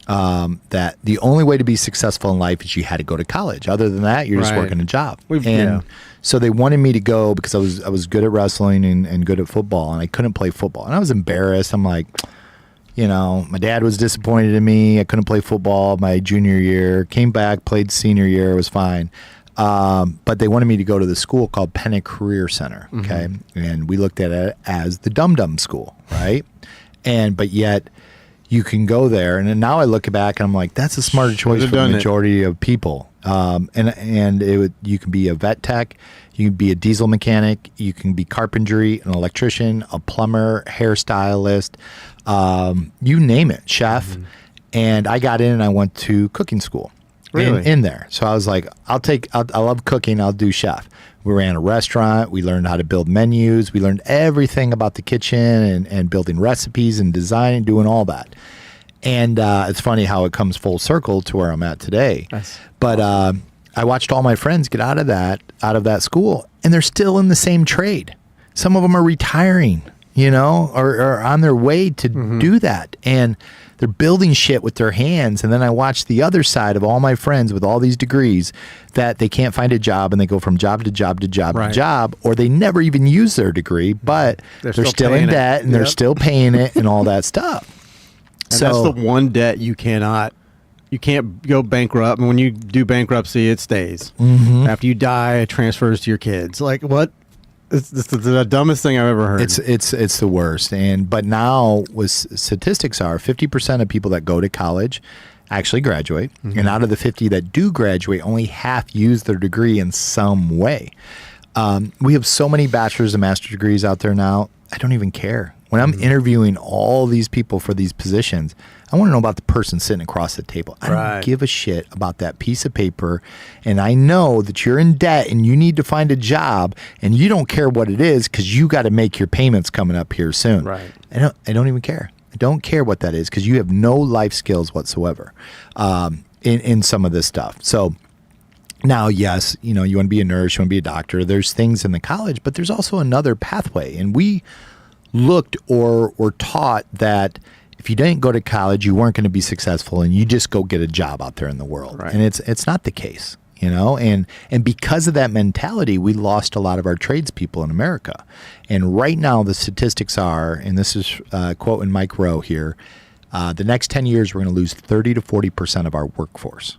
that the only way to be successful in life is you had to go to college. Other than that, you're just working a job. So they wanted me to go because I was good at wrestling and good at football, and I couldn't play football. And I was embarrassed. I'm like, my dad was disappointed in me. I couldn't play football my junior year. Came back, played senior year. It was fine. But they wanted me to go to the school called Pennant Career Center. Okay. And we looked at it as the dum-dum school, right? But yet you can go there. And then now I look back and I'm like, that's a smarter choice for the majority of people. You can be a vet tech. You can be a diesel mechanic. You can be carpentry, an electrician, a plumber, hairstylist, you name it, chef. And I got in and I went to cooking school in there. So I was like, I love cooking. I'll do chef. We ran a restaurant. We learned how to build menus. We learned everything about the kitchen and building recipes and design and doing all that. And it's funny how it comes full circle to where I'm at today. Nice. But I watched all my friends get out of that school, and they're still in the same trade. Some of them are retiring, or on their way to do that. And they're building shit with their hands. And then I watch the other side of all my friends with all these degrees that they can't find a job, and they go from job to job to job to job, or they never even use their degree, but they're still in debt and they're still paying it and all that stuff. And that's the one debt you can't go bankrupt. And when you do bankruptcy, it stays. After you die, it transfers to your kids. Like, what? It's the dumbest thing I've ever heard. It's the worst. But now, with statistics are 50% of people that go to college actually graduate, and out of the 50 that do graduate, only half use their degree in some way. We have so many bachelor's and master's degrees out there now. I don't even care. When I'm interviewing all these people for these positions, I want to know about the person sitting across the table. I don't give a shit about that piece of paper. And I know that you're in debt and you need to find a job, and you don't care what it is because you got to make your payments coming up here soon. Right. I don't even care. I don't care what that is because you have no life skills whatsoever in some of this stuff. So Now, yes, you want to be a nurse, you want to be a doctor. There's things in the college, but there's also another pathway. And we looked or were taught that if you didn't go to college, you weren't going to be successful, and you just go get a job out there in the world. Right. And it's not the case, And because of that mentality, we lost a lot of our tradespeople in America. And right now, the statistics are, and this is quoting Mike Rowe here, the next 10 years, we're going to lose 30 to 40% of our workforce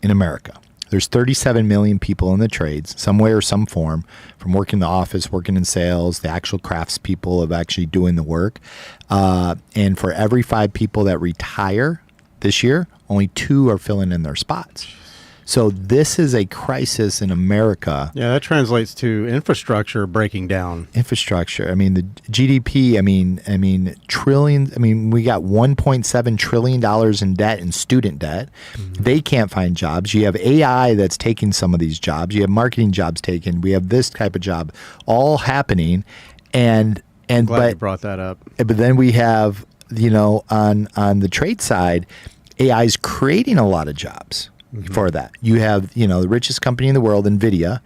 in America. There's 37 million people in the trades, some way or some form, from working in the office, working in sales, the actual craftspeople of actually doing the work. And for every 5 people that retire this year, only 2 are filling in their spots. So this is a crisis in America. Yeah, that translates to infrastructure breaking down. Infrastructure. I mean, the GDP. I mean, trillions. I mean, we got $1.7 trillion in debt and student debt. Mm-hmm. They can't find jobs. You have AI that's taking some of these jobs. You have marketing jobs taken. We have this type of job all happening, and Glad you brought that up. But then we have on the trade side, AI is creating a lot of jobs. Mm-hmm. For that, you have the richest company in the world, NVIDIA.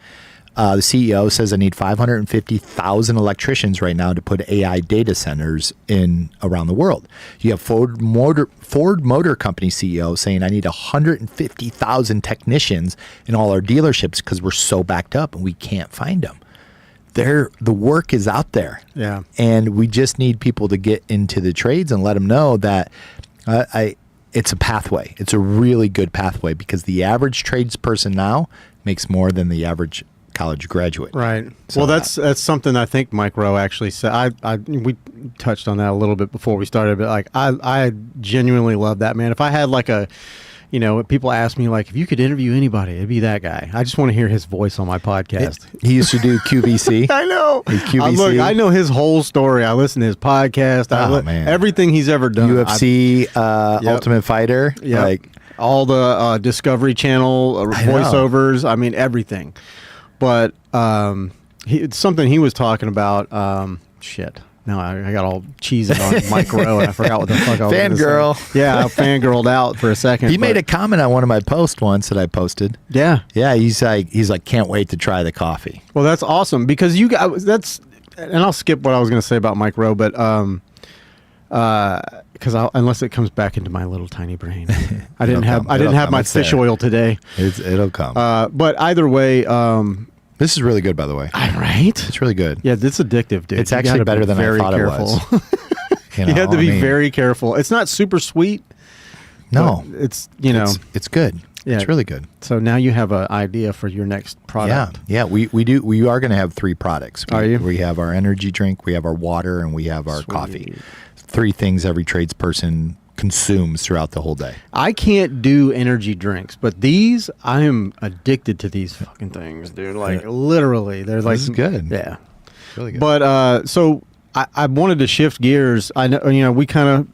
The CEO says I need 550,000 electricians right now to put AI data centers in around the world. You have Ford Motor Company CEO saying I need 150,000 technicians in all our dealerships because we're so backed up and we can't find them. The work is out there, yeah, and we just need people to get into the trades and let them know that it's a pathway. It's a really good pathway because the average tradesperson now makes more than the average college graduate. Right. So well, that's something I think Mike Rowe actually said. We touched on that a little bit before we started, but I genuinely love that, man. If I had people ask me if you could interview anybody, it'd be that guy. I just want to hear his voice on my podcast. He used to do QVC. I know. QVC. Look, I know his whole story. I listen to his podcast. Man. Everything he's ever done. UFC, Ultimate Fighter. Yep. All the Discovery Channel voiceovers. I mean, everything. But it's something he was talking about. Shit. No, I got all cheesy on Mike Rowe, and I forgot what the fuck I was going to say. Fangirl. Yeah, I fangirled out for a second. He made a comment on one of my posts once that I posted. Yeah. Yeah, he's like, can't wait to try the coffee. Well, that's awesome because you guys, and I'll skip what I was going to say about Mike Rowe, but because unless it comes back into my little tiny brain, I didn't have my fish oil today. It'll come. But either way, this is really good, by the way. Right? It's really good. Yeah, it's addictive, dude. It's actually better than I thought it was. You have to be very careful. It's not super sweet. No, it's it's good. Yeah, it's really good. So now you have an idea for your next product. Yeah. We do. We are going to have 3 products. Are you? We have our energy drink, we have our water, and we have our coffee. 3 things every tradesperson consumes throughout the whole day. I can't do energy drinks, but these, I am addicted to these fucking things, dude. Literally, they're this is good. Yeah, really good. But so I wanted to shift gears. I know, we kind of.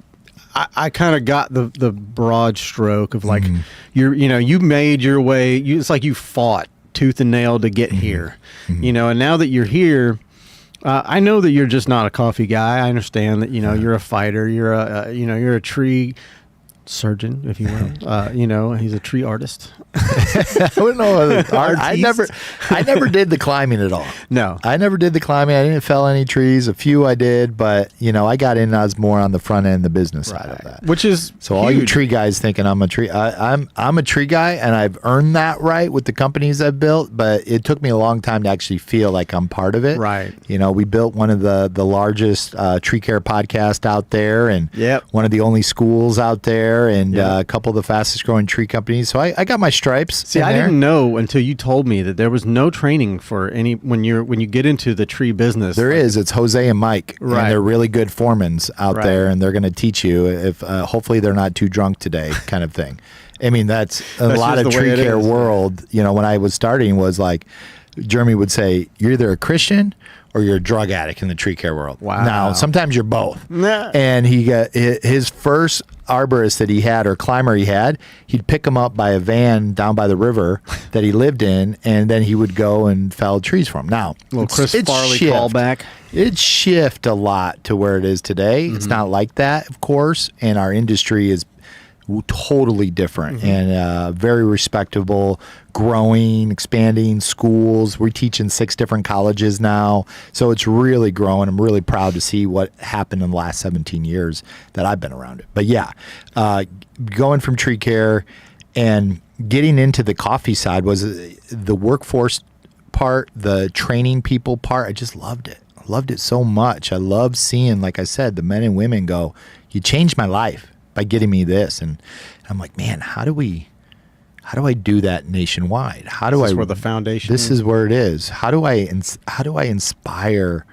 I kind of got the broad stroke of you made your way. It's like you fought tooth and nail to get here, and now that you're here. I know that you're just not a coffee guy. I understand that you're a fighter. You're a tree surgeon, if you will. He's a tree artist. I wouldn't know. I never did the climbing at all. No, I never did the climbing. I didn't fell any trees. A few I did, but I got in. I was more on the front end, the business side of that. Which is so. All you tree guys thinking I'm a tree. I'm a tree guy, and I've earned that right with the companies I've built. But it took me a long time to actually feel like I'm part of it. Right. We built one of the largest tree care podcasts out there, and one of the only schools out there, and a couple of the fastest growing tree companies. So I got my stripes. See, I didn't know until you told me that there was no training for any when you get into the tree business. There is. It's Jose and Mike, right? And they're really good foremans out there, and they're going to teach you if hopefully they're not too drunk today, kind of thing. I mean, that's a lot of tree care world. When I was starting, was like Jeremy would say, "You're either a Christian or you're a drug addict in the tree care world." Wow. Now, sometimes you're both. Nah. And he got his first arborist that he had, or climber he had, he'd pick him up by a van down by the river that he lived in, and then he would go and fell trees for him. Now, little Chris Farley callback. It shift a lot to where it is today. It's not like that, of course, and our industry is totally different and very respectable, growing, expanding schools. We teach in 6 different colleges now. So it's really growing. I'm really proud to see what happened in the last 17 years that I've been around it. But yeah, going from tree care and getting into the coffee side was the workforce part, the training people part. I just loved it. I loved it so much. I love seeing, like I said, the men and women go, you changed my life by getting me this. And I'm like, man, how do I do that nationwide? This is where the foundation This is where it is. How do I inspire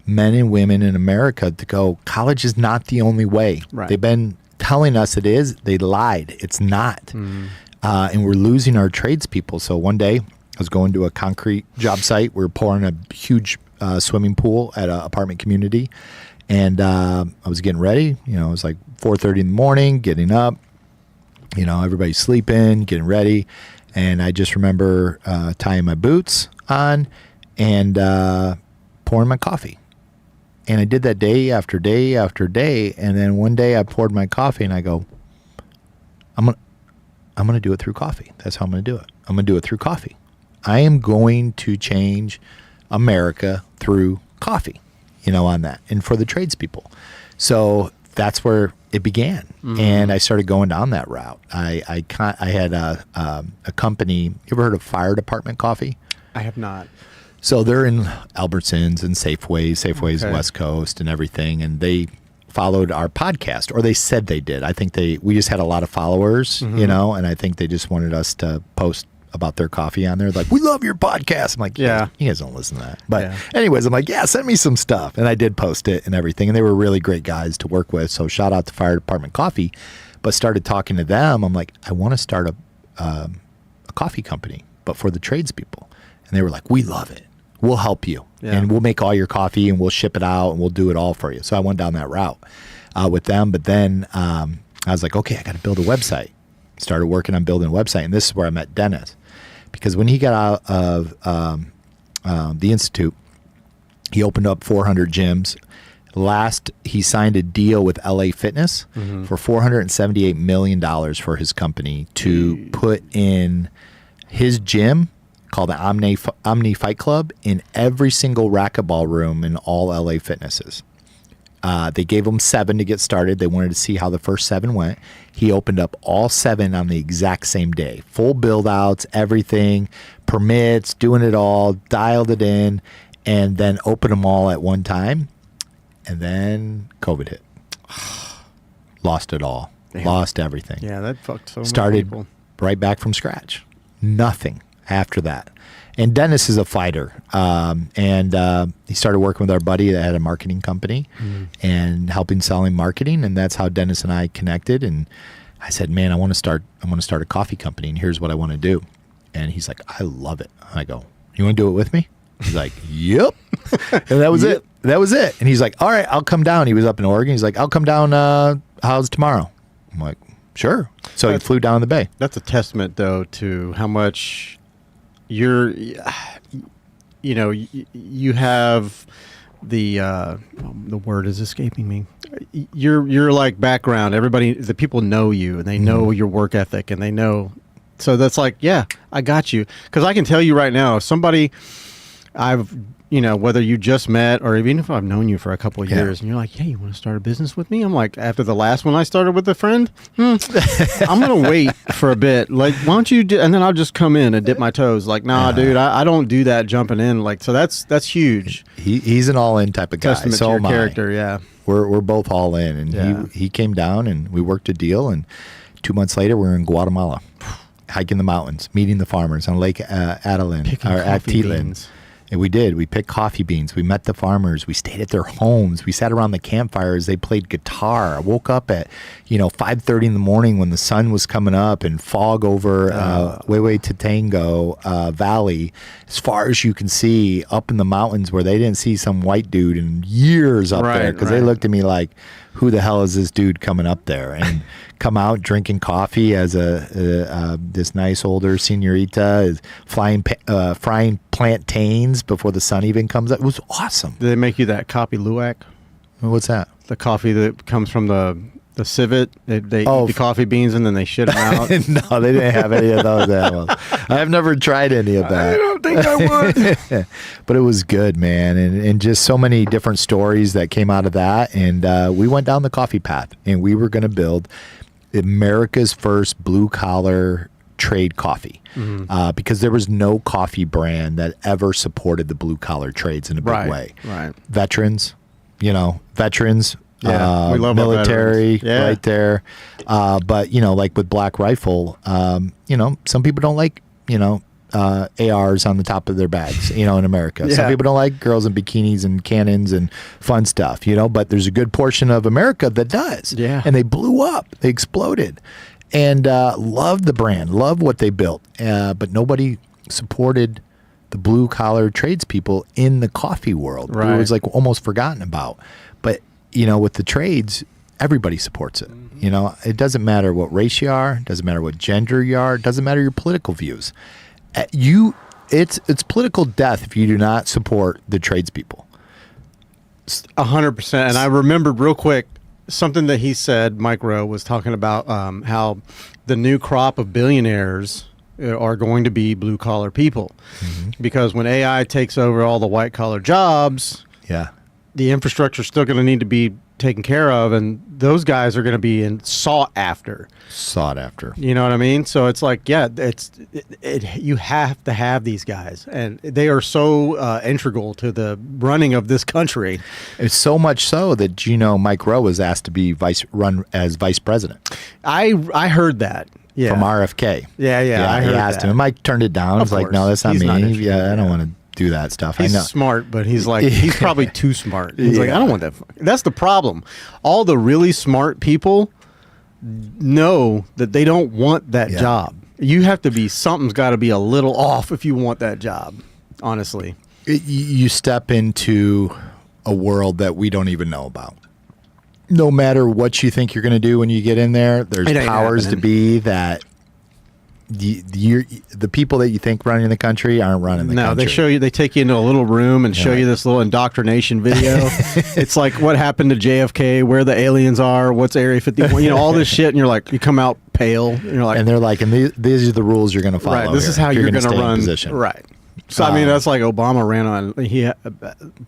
men and women in America to go, college is not the only way. Right. They've been telling us it is. They lied. It's not. And we're losing our tradespeople. So one day I was going to a concrete job site. We were pouring a huge swimming pool at an apartment community. And I was getting ready. It was like 4:30 in the morning, getting up. Everybody's sleeping, getting ready. And I just remember tying my boots on and pouring my coffee. And I did that day after day after day. And then one day I poured my coffee and I go, I'm going to do it through coffee. That's how I'm going to do it. I'm going to do it through coffee. I am going to change America through coffee, on that. And for the tradespeople. So that's where it began. And I started going down that route. I had a company. You ever heard of Fire Department Coffee? I have not. So they're in Albertsons and Safeway's West Coast and everything. And they followed our podcast, or they said they did. I think we just had a lot of followers, and I think they just wanted us to post about their coffee on there. Like, we love your podcast. I'm like, yeah, you guys don't listen to that. But anyways, I'm like, yeah, send me some stuff. And I did post it and everything. And they were really great guys to work with. So shout out to Fire Department Coffee. But started talking to them. I'm like, I want to start a coffee company, but for the tradespeople. And they were like, we love it. We'll help you. Yeah. And we'll make all your coffee and we'll ship it out and we'll do it all for you. So I went down that route with them. But then I was like, okay, I got to build a website. Started working on building a website. And this is where I met Dennis. Because when he got out of the Institute, he opened up 400 gyms. He signed a deal with LA Fitness for $478 million for his company to put in his gym called the Omni Fight Club in every single racquetball room in all LA Fitnesses. They gave him 7 to get started. They wanted to see how the first 7 went. He opened up all 7 on the exact same day. Full build outs, everything, permits, doing it all, dialed it in, and then opened them all at one time. And then COVID hit. Lost it all. Damn. Lost everything. Yeah, that fucked so many Started people. Right back from scratch. Nothing after that. And Dennis is a fighter. And he started working with our buddy that had a marketing company and helping selling marketing. And that's how Dennis and I connected. And I said, man, I want to start a coffee company. And here's what I want to do. And he's like, I love it. I go, you want to do it with me? He's like, yep. And that was it. That was it. And he's like, all right, I'll come down. He was up in Oregon. He's like, I'll come down. How's tomorrow? I'm like, sure. So he flew down in the Bay. That's a testament, though, to how much you have the word is escaping me. Your like background. The people know you and they know your work ethic and they know. So that's like, yeah, I got you. Because I can tell you right now, if somebody whether you just met or even if I've known you for a couple of years and you're like, yeah, you want to start a business with me? I'm like, after the last one I started with a friend, I'm going to wait for a bit. Like, why don't you and then I'll just come in and dip my toes. Like, nah, dude, I don't do that jumping in. Like, so that's huge. He's an all-in type of guy. Testament to your character, yeah. We're both all in. And he came down and we worked a deal. And 2 months later, we were in Guatemala, hiking the mountains, meeting the farmers on Lake Atitlan. And we did. We picked coffee beans. We met the farmers. We stayed at their homes. We sat around the campfires. They played guitar. I woke up at, 5:30 in the morning when the sun was coming up and fog over Huehuetenango Valley, as far as you can see, up in the mountains where they didn't see some white dude in years up there because they looked at me like, who the hell is this dude coming up there? And come out drinking coffee as this nice older senorita is frying plantains before the sun even comes up. It was awesome. Did they make you that coffee luwak? What's that? The coffee that comes from the The civet, they Oh. eat the coffee beans and then they shit them out. No, they didn't have any of those animals. I've never tried any of that. I don't think I would. But it was good, man. And just so many different stories that came out of that. And we went down the coffee path, and we were going to build America's first blue collar trade coffee, because there was no coffee brand that ever supported the blue collar trades in a big way. Right. Veterans. Yeah, we love our military veterans. Yeah. right there. But, like with Black Rifle, some people don't like, ARs on the top of their bags, in America. Yeah. Some people don't like girls in bikinis and cannons and fun stuff, but there's a good portion of America that does. Yeah. And they blew up. They exploded. And loved the brand, loved what they built. But nobody supported the blue collar tradespeople in the coffee world. Right. It was like almost forgotten about. But with the trades, everybody supports it. It doesn't matter what race you are, it doesn't matter what gender you are, it doesn't matter your political views. It's political death if you do not support the tradespeople. 100%. And I remembered real quick something that he said. Mike Rowe was talking about how the new crop of billionaires are going to be blue collar people, because when AI takes over all the white collar jobs, Yeah. the infrastructure is still going to need to be taken care of, and those guys are going to be sought after. Sought after. You know what I mean? So it's like, yeah, you have to have these guys, and they are so integral to the running of this country. It's so much so that Mike Rowe was asked to be run as vice president I heard that. Yeah. from RFK. Yeah, I he heard asked that. him. And Mike turned it down. Of He's like, course. no, that's not He's me. not interested. Yeah, I don't want to do that stuff. He's I know. smart, but he's like, he's probably too smart. He's like, Yeah. I don't want that. That's the problem. All the really smart people know that they don't want that Yeah. job. You have to be, something's got to be a little off if you want that job, honestly. You step into a world that we don't even know about. No matter what you think you're going to do when you get in there, there's It ain't powers happening. to be that the people that you think running the country aren't running the No, country. they take you into a little room and show you this little indoctrination video. It's like what happened to JFK, where the aliens are, what's Area 51, all this shit, and you're like, you come out pale, and you're like, And they're like, and these are the rules you're going to follow. right, this is here how if you're gonna going to stay in run. position. Right. So I mean, that's like Obama ran on. He had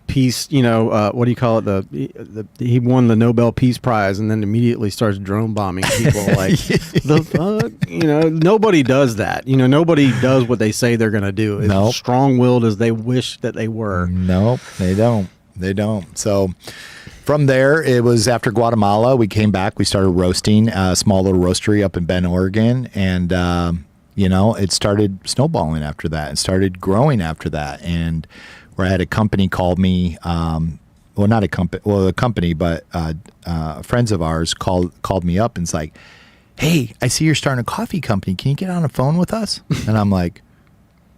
peace. What do you call it? He won the Nobel Peace Prize, and then immediately starts drone bombing people. Like the fuck. Nobody does that. Nobody does what they say they're going to do. As Nope. strong-willed as they wish that they were. Nope, they don't. They don't. So from there, it was after Guatemala. We came back. We started roasting a small little roastery up in Bend, Oregon, and it started snowballing after that. It started growing after that, and where I had a company called me. Not a company. Well, a company, but friends of ours called me up and it's like, "Hey, I see you're starting a coffee company. Can you get on the phone with us?" And I'm like,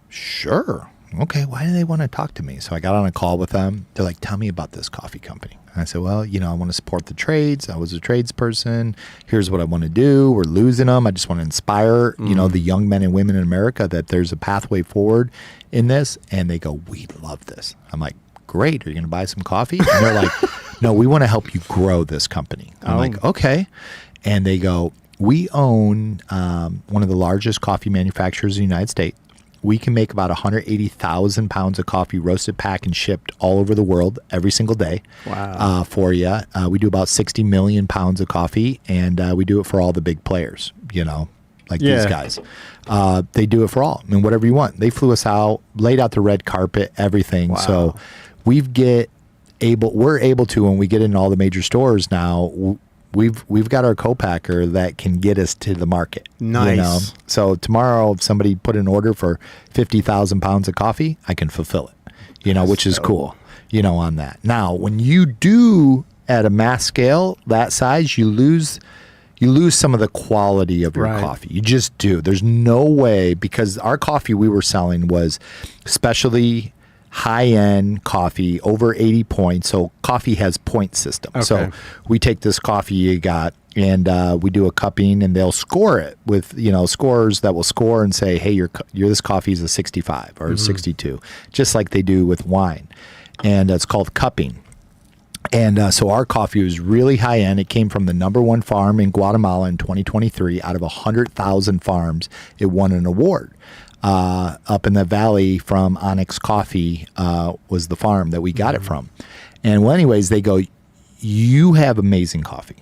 "Sure." Okay, why do they want to talk to me? So I got on a call with them. They're like, tell me about this coffee company. And I said, well, I want to support the trades. I was a tradesperson. Here's what I want to do. We're losing them. I just want to inspire, the young men and women in America that there's a pathway forward in this. And they go, we love this. I'm like, great. Are you going to buy some coffee? And they're like, no, we want to help you grow this company. I'm like, okay. And they go, we own one of the largest coffee manufacturers in the United States. We can make about 180,000 pounds of coffee roasted, packed, and shipped all over the world every single day. Wow. For you. We do about 60 million pounds of coffee, and we do it for all the big players, like these guys. They do it for all. I mean, whatever you want. They flew us out, laid out the red carpet, everything. Wow. So we're able to, when we get in all the major stores now, we've got our co-packer that can get us to the market. Nice. So tomorrow, if somebody put an order for 50,000 pounds of coffee, I can fulfill it. Which is cool. On that. Now, when you do at a mass scale that size, you lose some of the quality of your Right. coffee. You just do. There's no way, because our coffee we were selling was specially high-end coffee, over 80 points. So coffee has point system. Okay. So we take this coffee you got and we do a cupping, and they'll score it with scorers that will score and say, hey, your this coffee is a 65 or a 62, just like they do with wine. And it's called cupping. And so our coffee was really high end. It came from the #1 farm in Guatemala in 2023. Out of 100,000 farms, it won an award. Up in the valley from Onyx Coffee was the farm that we got it from. And well, anyways, they go, you have amazing coffee.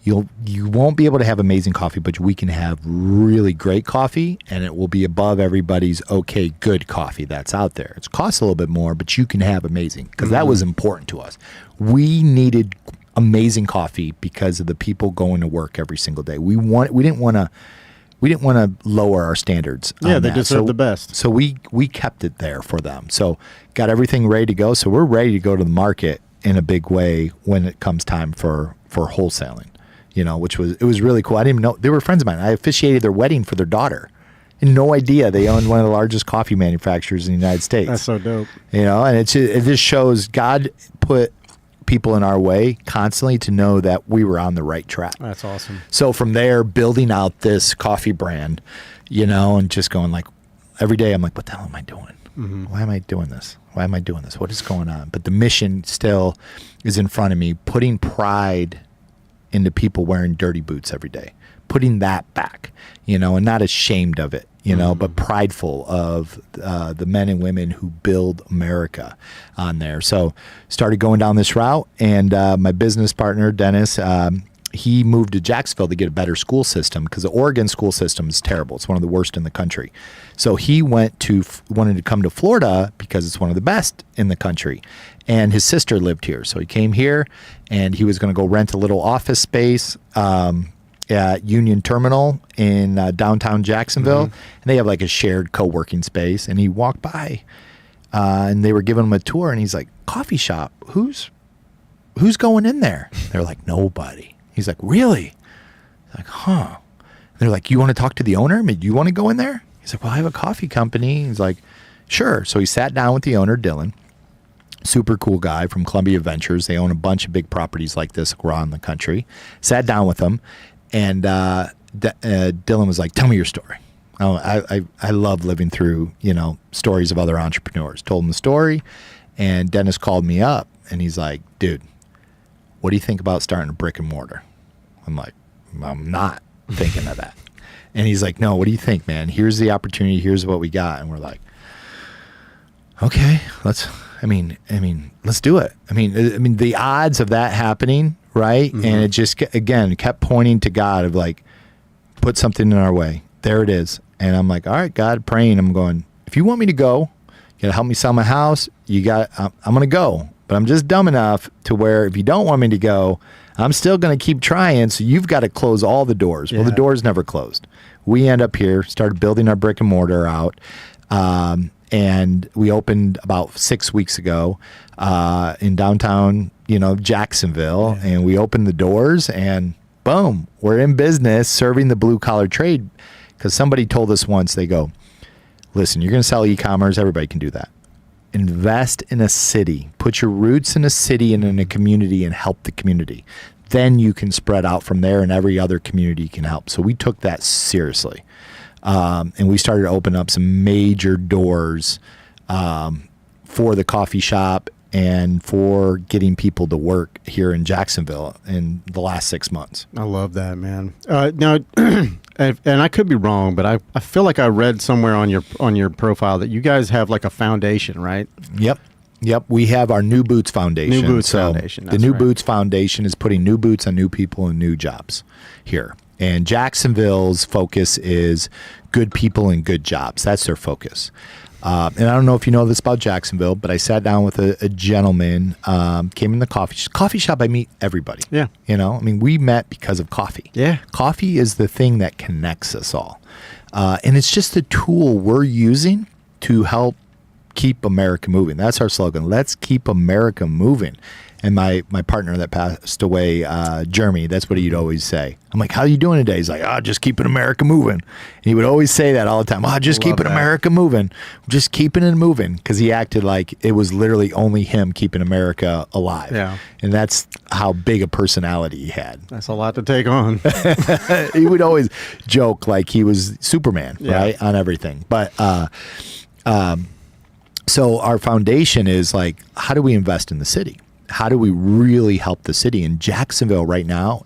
You won't be able to have amazing coffee, but we can have really great coffee, and it will be above everybody's okay, good coffee that's out there. It costs a little bit more, but you can have amazing, because that was important to us. We needed amazing coffee because of the people going to work every single day. We didn't want to lower our standards. Yeah, they deserve the best. So we kept it there for them. So got everything ready to go. So we're ready to go to the market in a big way when it comes time for wholesaling. Which was really cool. I didn't even know they were friends of mine. I officiated their wedding for their daughter. And no idea they owned one of the largest coffee manufacturers in the United States. That's so dope. And it just shows God put people in our way constantly to know that we were on the right track. That's awesome. So from there, building out this coffee brand, and just going like every day, I'm like, what the hell am I doing? Mm-hmm. Why am I doing this? Why am I doing this? What is going on? But the mission still is in front of me, putting pride into people wearing dirty boots every day, putting that back, and not ashamed of it, but prideful of the men and women who build America on there. So started going down this route, and my business partner, Dennis, he moved to Jacksonville to get a better school system because the Oregon school system is terrible. It's one of the worst in the country. So he wanted to come to Florida because it's one of the best in the country. And his sister lived here. So he came here, and he was going to go rent a little office space at Union Terminal in downtown Jacksonville. And they have like a shared co-working space. And he walked by, and they were giving him a tour, and he's like, coffee shop, who's going in there? They're like, nobody. He's like, really? He's like, huh. They're like, you want to talk to the owner? I mean, do you want to go in there? He's like, well, I have a coffee company. He's like, sure. So he sat down with the owner, Dylan. Super cool guy from Columbia Ventures. They own a bunch of big properties like this around the country. Sat down with him, and Dylan was like, tell me your story. I love living through, stories of other entrepreneurs. Told him the story, and Dennis called me up, and he's like, dude, what do you think about starting a brick and mortar? I'm like, I'm not thinking of that. And he's like, no, what do you think, man? Here's the opportunity. Here's what we got. And we're like, okay, let's do it. I mean, the odds of that happening, right? Mm-hmm. And it just, again, kept pointing to God of like, put something in our way. There it is. And I'm like, all right, God, praying. I'm going, if you want me to go, you got to help me sell my house. I'm going to go. But I'm just dumb enough to where if you don't want me to go, I'm still going to keep trying. So you've got to close all the doors. Yeah. Well, the doors never closed. We end up here, started building our brick and mortar out. And we opened about 6 weeks ago in downtown, Jacksonville. Yeah. And we opened the doors and boom, we're in business serving the blue collar trade. Because somebody told us once, they go, listen, you're going to sell e-commerce. Everybody can do that. Invest in a city, put your roots in a city and in a community and help the community. Then you can spread out from there and every other community can help. So we took that seriously. And we started to open up some major doors for the coffee shop and for getting people to work here in Jacksonville in the last 6 months. I love that, man. Now, and I could be wrong, but I feel like I read somewhere on your profile that you guys have like a foundation, right? Yep. We have our New Boots Foundation. New Boots Foundation. The New Boots Foundation is putting new boots on new people and new jobs here. And Jacksonville's focus is good people and good jobs. That's their focus. And I don't know if you know this about Jacksonville, but I sat down with a gentleman, came in the coffee shop. I meet everybody. Yeah. We met because of coffee. Yeah. Coffee is the thing that connects us all. And it's just the tool we're using to help keep America moving. That's our slogan. Let's keep America moving. And my partner that passed away, Jeremy, that's what he'd always say. I'm like, how are you doing today? He's like, just keeping America moving. And he would always say that all the time. Just keeping America moving. Just keeping it moving. Because he acted like it was literally only him keeping America alive. Yeah. And that's how big a personality he had. That's a lot to take on. He would always joke like he was Superman, right, on everything. But so our foundation is like, how do we invest in the city? how do we really help the city? And Jacksonville right now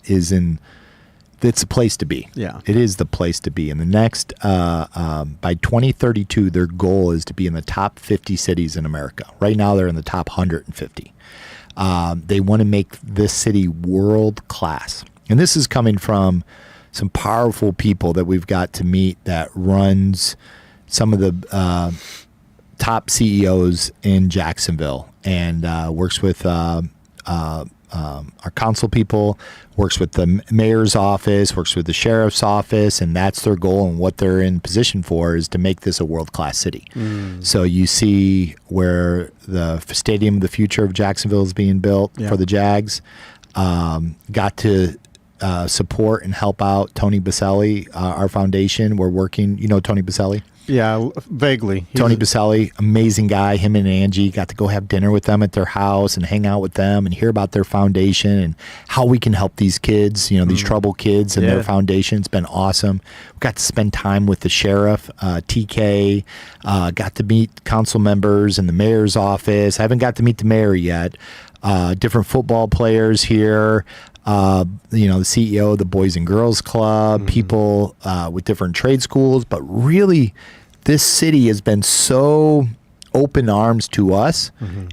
it's a place to be. Yeah. It is the place to be. In the next, by 2032, their goal is to be in the top 50 cities in America. Right now, they're in the top 150. They want to make this city world class. And this is coming from some powerful people that we've got to meet that runs some of the top CEOs in Jacksonville and works with our council people, works with the mayor's office, works with the sheriff's office, and that's their goal. And what they're in position for is to make this a world-class city. So you see where the stadium of the future of Jacksonville is being built for the Jags. Got to support and help out Tony Baselli, our foundation. We're working, Tony Baselli? Yeah, vaguely. Tony Baselli, amazing guy. Him and Angie got to go have dinner with them at their house and hang out with them and hear about their foundation and how we can help these kids, these troubled kids and their foundation. It's been awesome. We got to spend time with the sheriff, TK, got to meet council members in the mayor's office. I haven't got to meet the mayor yet. Different football players here. The CEO of the Boys and Girls Club, people with different trade schools, but really this city has been so open arms to us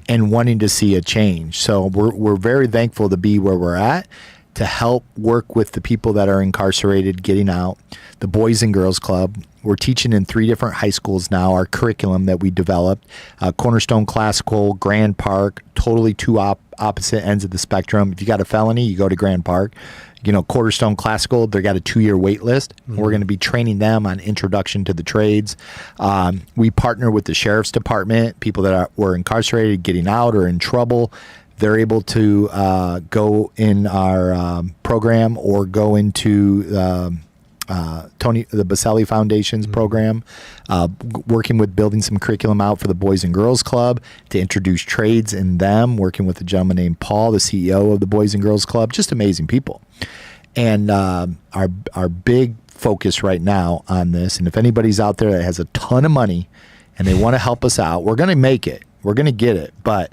and wanting to see a change. So we're very thankful to be where we're at, to help work with the people that are incarcerated, getting out. The Boys and Girls Club, we're teaching in 3 different high schools now, our curriculum that we developed, Cornerstone Classical, Grand Park, totally 2 opposite ends of the spectrum. If you got a felony, you go to Grand Park. Cornerstone Classical, they got a 2-year wait list. We're going to be training them on introduction to the trades. We partner with the sheriff's department, people that were incarcerated, getting out or in trouble. They're able to go in our program or go into the Baselli Foundation's program, working with building some curriculum out for the Boys and Girls Club to introduce trades in them, working with a gentleman named Paul, the CEO of the Boys and Girls Club. Just amazing people. And our big focus right now on this, and if anybody's out there that has a ton of money and they want to help us out, we're going to make it. We're going to get it. But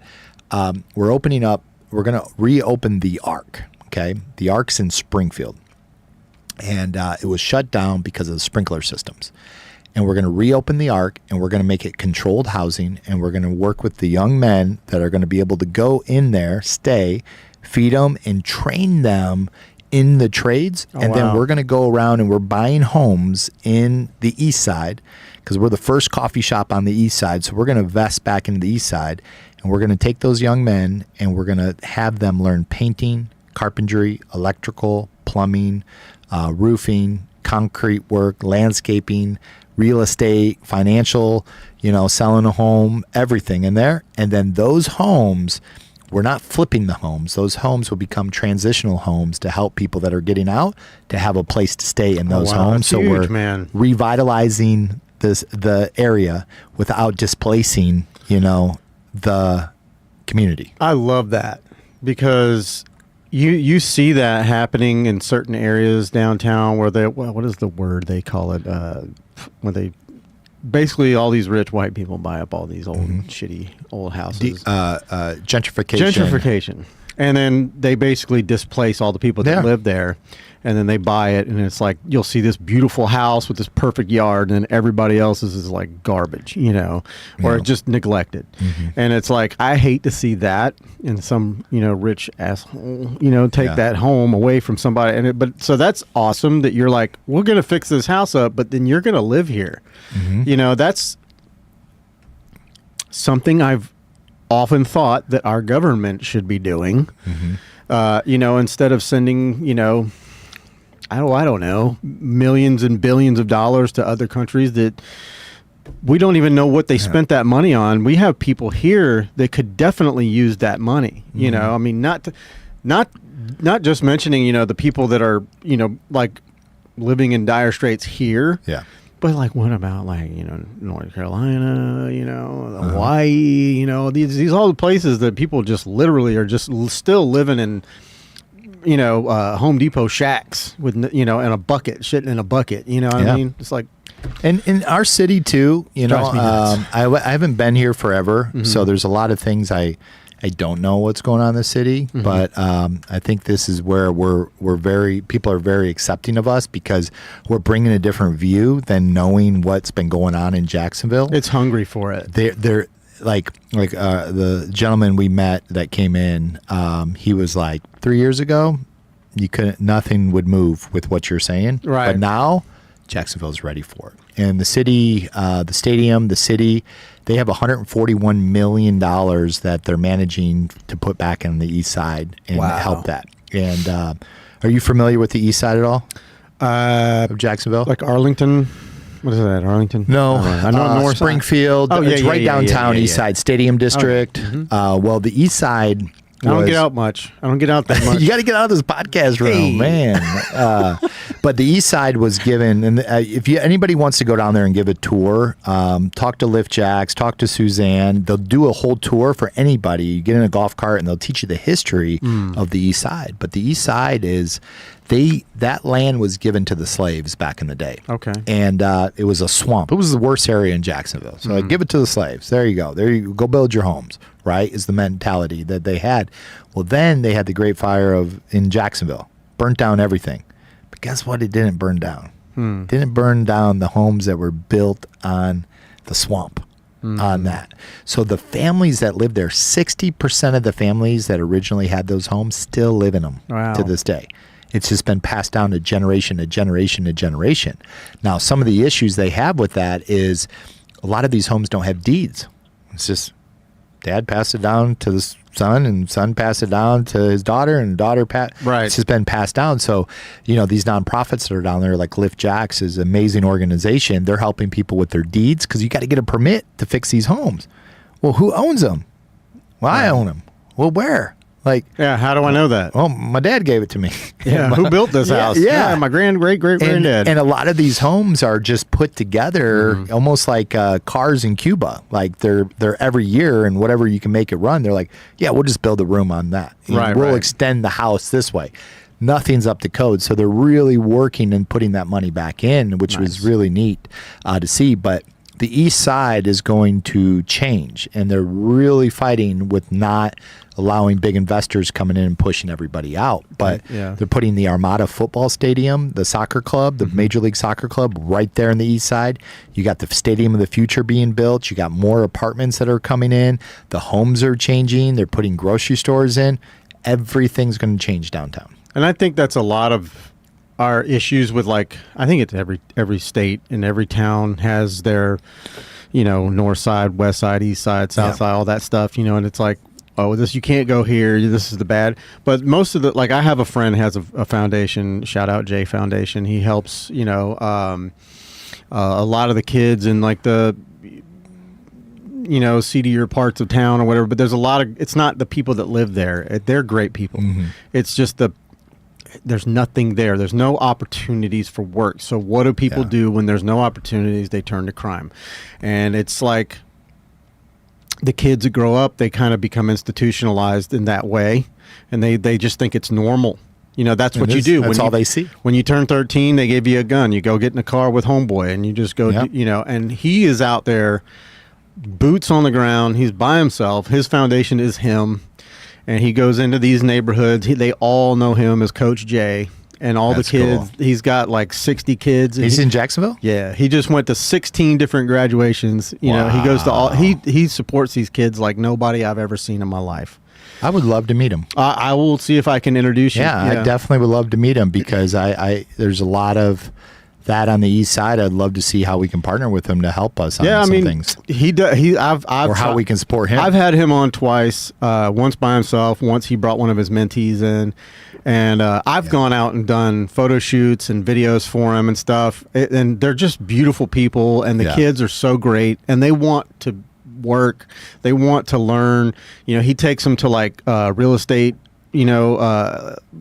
we're going to reopen the Ark, okay? The Ark's in Springfield. And it was shut down because of the sprinkler systems. And we're going to reopen the Ark, and we're going to make it controlled housing, and we're going to work with the young men that are going to be able to go in there, stay, feed them, and train them in the trades. Then we're going to go around and we're buying homes in the east side because we're the first coffee shop on the east side. So we're going to invest back into the east side, and we're going to take those young men and we're going to have them learn painting, carpentry, electrical, plumbing, roofing, concrete work, landscaping, real estate, financial, selling a home, everything in there. And then those homes, we're not flipping the homes. Those homes will become transitional homes to help people that are getting out to have a place to stay in those homes. So we're man. revitalizing the area without displacing, the community. I love that because you see that happening in certain areas downtown where what is the word they call it? When they basically all these rich white people buy up all these old shitty old houses. Gentrification. And then they basically displace all the people that live there, and then they buy it, and it's like you'll see this beautiful house with this perfect yard, and everybody else's is like garbage, or just neglected. And it's like I hate to see that in some rich asshole take that home away from somebody. But so that's awesome that you're like, we're gonna fix this house up, but then you're gonna live here. That's something I've often thought that our government should be doing. Instead of sending I don't know, millions and billions of dollars to other countries that we don't even know what they spent that money on. We have people here that could definitely use that money. I mean, not just mentioning the people that are like living in dire straits here. But like, what about like North Carolina, Hawaii, these all the places that people just literally are just still living in, Home Depot shacks with in a bucket, shitting in a bucket. What I mean? It's like, and in our city too, I haven't been here forever, so there's a lot of things I I don't know what's going on in the city, but I think this is where people are very accepting of us because we're bringing a different view than knowing what's been going on in Jacksonville. It's hungry for it. They're like the gentleman we met that came in. He was like 3 years ago, nothing would move with what you're saying, right? But now Jacksonville's ready for it, and the city, the stadium, the city. They have $141 million that they're managing to put back on the east side and help that. And are you familiar with the east side at all of Jacksonville? Like Arlington? What is that, Arlington? No. I know North Springfield. It's right downtown, east side, Stadium District. Okay. Well, the east side... I don't get out much. I don't get out that much. You got to get out of this podcast room, man. But the east side was given, and if anybody wants to go down there and give a tour, talk to Lift Jacks, talk to Suzanne. They'll do a whole tour for anybody. You get in a golf cart, and they'll teach you the history of the east side. But the east side is that land was given to the slaves back in the day. Okay. And it was a swamp. It was the worst area in Jacksonville. So give it to the slaves. There you go. There you go. Build your homes. Right, is the mentality that they had. Well, then they had the Great Fire in Jacksonville, burnt down everything. But guess what? It didn't burn down. It didn't burn down the homes that were built on the swamp. On that. So the families that lived there, 60% of the families that originally had those homes still live in them to this day. It's just been passed down to generation to generation to generation. Now, some of the issues they have with that is a lot of these homes don't have deeds. It's just dad passed it down to the son, and son passed it down to his daughter, and daughter Right. It's just been passed down. So, these nonprofits that are down there, like Lift Jacks, is an amazing organization. They're helping people with their deeds because you got to get a permit to fix these homes. Well, who owns them? Well, I own them. Well, where? How do I know that? Well, my dad gave it to me. Yeah, who built this house? Yeah, my great-great-granddad. And a lot of these homes are just put together almost like cars in Cuba. Like they're every year, and whatever you can make it run, they're like, yeah, we'll just build a room on that. We'll extend the house this way. Nothing's up to code. So they're really working and putting that money back in, which was really neat to see. But the east side is going to change, and they're really fighting with not allowing big investors coming in and pushing everybody out. But they're putting the Armada football stadium, the soccer club, the Major League Soccer club right there in the east side. You got the Stadium of the Future being built. You got more apartments that are coming in. The homes are changing. They're putting grocery stores in. Everything's going to change downtown. And I think that's a lot of our issues with, I think it's every state and every town has their, north side, west side, east side, south side, all that stuff, and it's like, oh, you can't go here. This is the bad. But most of the, I have a friend who has a foundation, shout out J Foundation. He helps, a lot of the kids in the, seedier parts of town or whatever. But there's a lot of, it's not the people that live there. They're great people. It's just there's nothing there. There's no opportunities for work. So what do people do when there's no opportunities? They turn to crime. And it's like, the kids that grow up, they kind of become institutionalized in that way, and they just think it's normal. That's what you do. That's all they see. When you turn 13, they give you a gun. You go get in a car with homeboy, and you just go, and he is out there, boots on the ground. He's by himself. His foundation is him, and he goes into these neighborhoods. They all know him as Coach J. And all the kids, he's got 60 kids. He's in Jacksonville? Yeah. He just went to 16 different graduations. He goes to all, he supports these kids like nobody I've ever seen in my life. I would love to meet him. I will see if I can introduce you. Yeah, I definitely would love to meet him because I there's a lot of that on the east side. I'd love to see how we can partner with him to help us on some things. Or how we can support him. I've had him on twice, once by himself, once he brought one of his mentees in. And I've gone out and done photo shoots and videos for him and stuff. And they're just beautiful people. And the kids are so great. And they want to work. They want to learn. He takes them to real estate,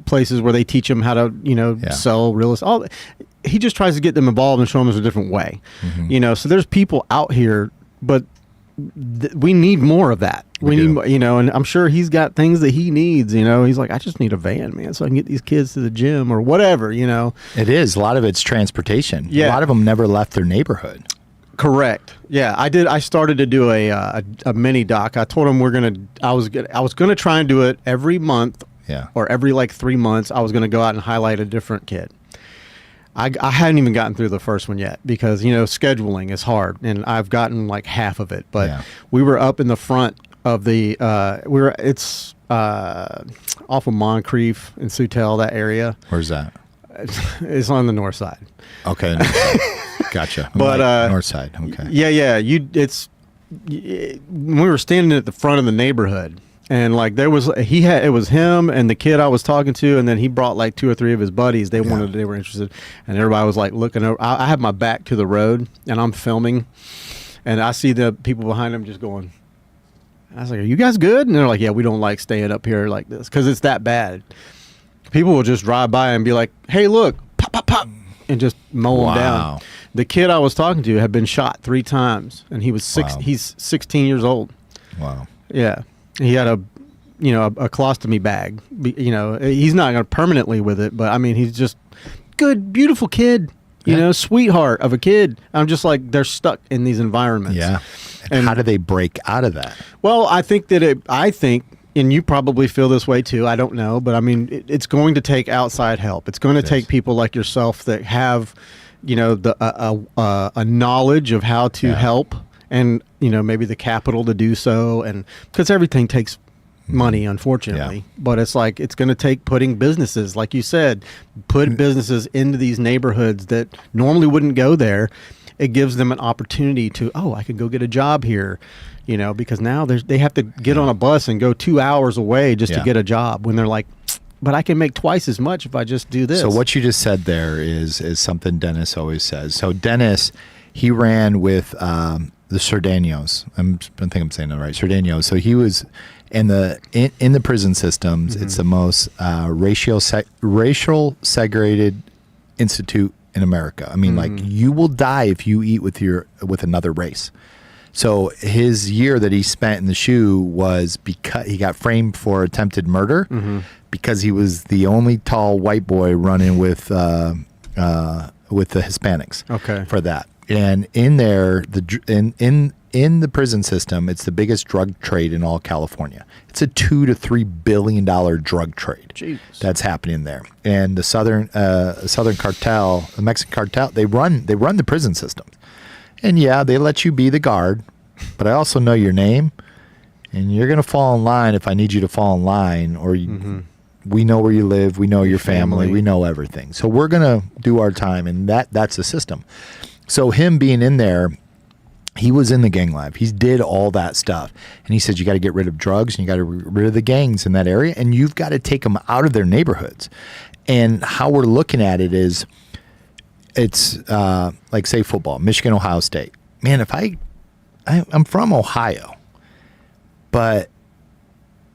places where they teach them how to, sell real estate. He just tries to get them involved and show them there's a different way. So there's people out here, but we need more of that. We need, and I'm sure he's got things that he needs, he's like, I just need a van, man, so I can get these kids to the gym or whatever, It is. A lot of it's transportation. Yeah. A lot of them never left their neighborhood. Correct. Yeah, I did. I started to do a mini doc. I told him I was gonna try and do it every month. Yeah. Or every like 3 months. I was gonna go out and highlight a different kid. I hadn't even gotten through the first one yet because scheduling is hard, and I've gotten like half of it. But we were up in the front of the it's off of Moncrief and Sutel, that area. Where's that? It's on the north side. Okay. North side. Gotcha. But north side. Okay. Yeah. When we were standing at the front of the neighborhood, and like it was him and the kid I was talking to, and then he brought like 2 or 3 of his buddies. They were interested, and everybody was like looking over. I have my back to the road, and I'm filming, and I see the people behind him just going. I was like, "Are you guys good?" And they're like, "Yeah, we don't like staying up here like this because it's that bad." People will just drive by and be like, "Hey, look, pop, pop, pop," and just mow them down. The kid I was talking to had been shot 3 times, and he was he's 16 years old. Wow. Yeah, he had a colostomy bag. He's not going to permanently with it, but I mean, he's just good, beautiful kid. Sweetheart of a kid. I'm just like, they're stuck in these environments. Yeah. And how do they break out of that? Well, I think and you probably feel this way too. I don't know, but I mean, it's going to take outside help. It's going to take people like yourself that have, a knowledge of how to help, and maybe the capital to do so, and because everything takes money, unfortunately. But it's like it's going to take putting businesses, like you said, put businesses into these neighborhoods that normally wouldn't go there. It gives them an opportunity to, I can go get a job here. Because now they have to get on a bus and go 2 hours away just to get a job, when they're like, but I can make twice as much if I just do this. So what you just said there is something Dennis always says. So Dennis, he ran with the Cerdaños. I think I'm saying that right. Cerdaños. So he was in the prison systems. Mm-hmm. It's the most racial segregated institute in America. I mean, like, you will die if you eat with another race. So his year that he spent in the shoe was because he got framed for attempted murder, because he was the only tall white boy running with the Hispanics. For that. And in there, in the prison system, it's the biggest drug trade in all California. It's a $2 to $3 billion drug trade. Jeez. That's happening there. And the Southern cartel, the Mexican cartel, they run the prison system. And they let you be the guard, but I also know your name, and you're going to fall in line if I need you to fall in line, or we know where you live, we know your family, we know everything. So we're going to do our time, and that's the system. So him being in there, he was in the gang life. He did all that stuff. And he said, you got to get rid of drugs, and you got to get rid of the gangs in that area, and you've got to take them out of their neighborhoods. And how we're looking at it is, it's like, say, football, Michigan, Ohio State. Man, if I'm from Ohio,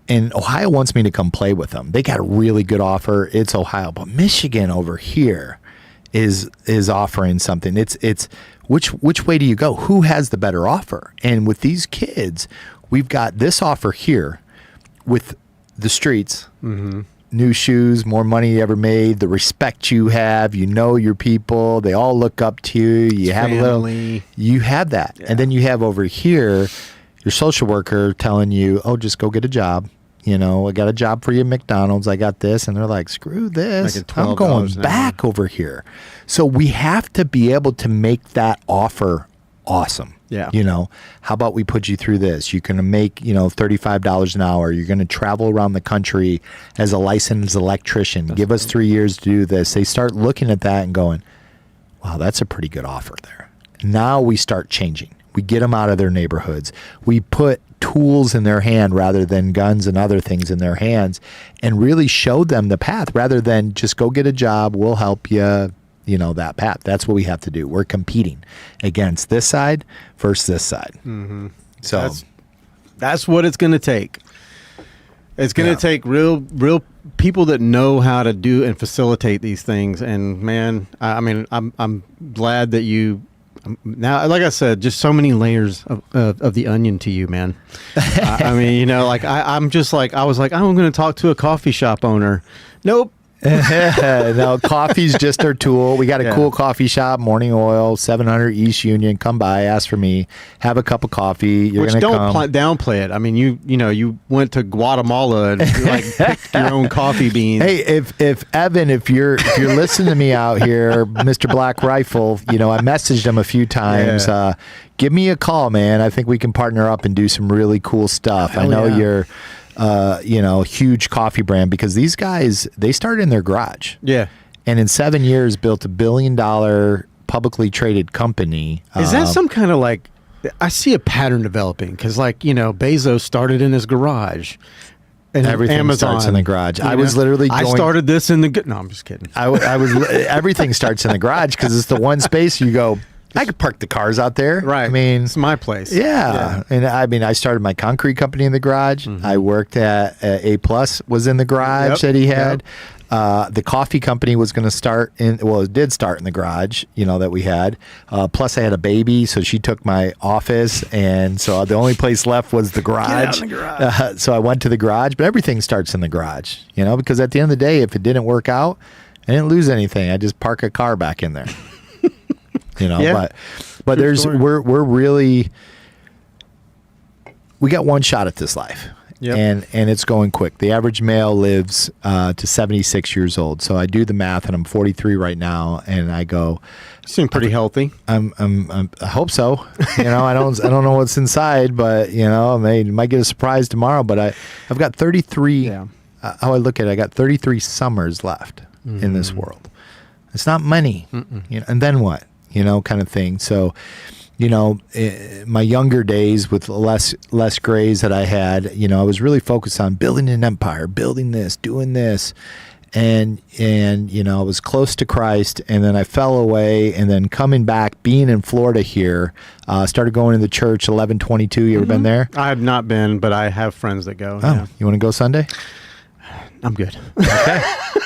and Ohio wants me to come play with them. They got a really good offer. It's Ohio, but Michigan over here is offering something. It's which way do you go? Who has the better offer? And with these kids, we've got this offer here with the streets. New shoes, more money you ever made, the respect you have, your people, they all look up to you, you have family. You have that. And then you have over here your social worker telling you, just go get a job. I got a job for you at McDonald's, I got this, and they're like, screw this, I'm going back over here. So we have to be able to make that offer awesome. Yeah. How about we put you through this? You're going to make, $35 an hour. You're going to travel around the country as a licensed electrician. Give us 3 years to do this. They start looking at that and going, wow, that's a pretty good offer there. Now we start changing. We get them out of their neighborhoods. We put tools in their hand rather than guns and other things in their hands, and really show them the path rather than just go get a job. We'll help you. That path. That's what we have to do. We're competing against this side versus this side. So that's what it's going to take. It's going to take real people that know how to do and facilitate these things. And man, I mean, I'm glad that you now, like I said, just so many layers of the onion to you, man. I mean, I'm just like, I was like, I'm going to talk to a coffee shop owner. Nope. No, coffee's just our tool. We got a cool coffee shop, Morning Oil, 700 East Union. Come by, ask for me, have a cup of coffee. You're Which gonna don't downplay it. I mean, you went to Guatemala and like picked your own coffee beans. Hey, if Evan, if you're listening to me out here, Mr. Black Rifle, I messaged him a few times. Yeah. Give me a call, man. I think we can partner up and do some really cool stuff. Hell I know yeah. you're huge coffee brand, because these guys, they started in their garage. Yeah. And in 7 years built $1 billion publicly traded company. Is that some kind of like, I see a pattern developing because Bezos started in his garage. And everything Amazon starts in the garage. I was literally going, I started this in the, no, I'm just kidding. I was everything starts in the garage because it's the one space you go, I could park the cars out there. Right. I mean, it's my place. Yeah. And I started my concrete company in the garage. Mm-hmm. I worked at A Plus was in the garage that he had. The coffee company was going to start it did start in the garage, that we had. Plus I had a baby, so she took my office. And so the only place left was the garage. Get out in the garage. So I went to the garage, but everything starts in the garage, because at the end of the day, if it didn't work out, I didn't lose anything. I just park a car back in there. Yeah. But we're really, we got one shot at this life. Yep. And it's going quick. The average male lives to 76 years old. So I do the math, and I'm 43 right now, and I go, you seem pretty healthy. I hope so. I don't know what's inside, but I might get a surprise tomorrow. But I've got 33. Yeah. How I look at it, I got 33 summers left in this world. It's not money, and then what? Kind of thing. So, my younger days with less grays that I had, I was really focused on building an empire, building this, doing this. And I was close to Christ, and then I fell away, and then coming back, being in Florida here, started going to the church, 1122. You ever been there? I have not been, but I have friends that go. Oh, yeah. You want to go Sunday? I'm good. Okay.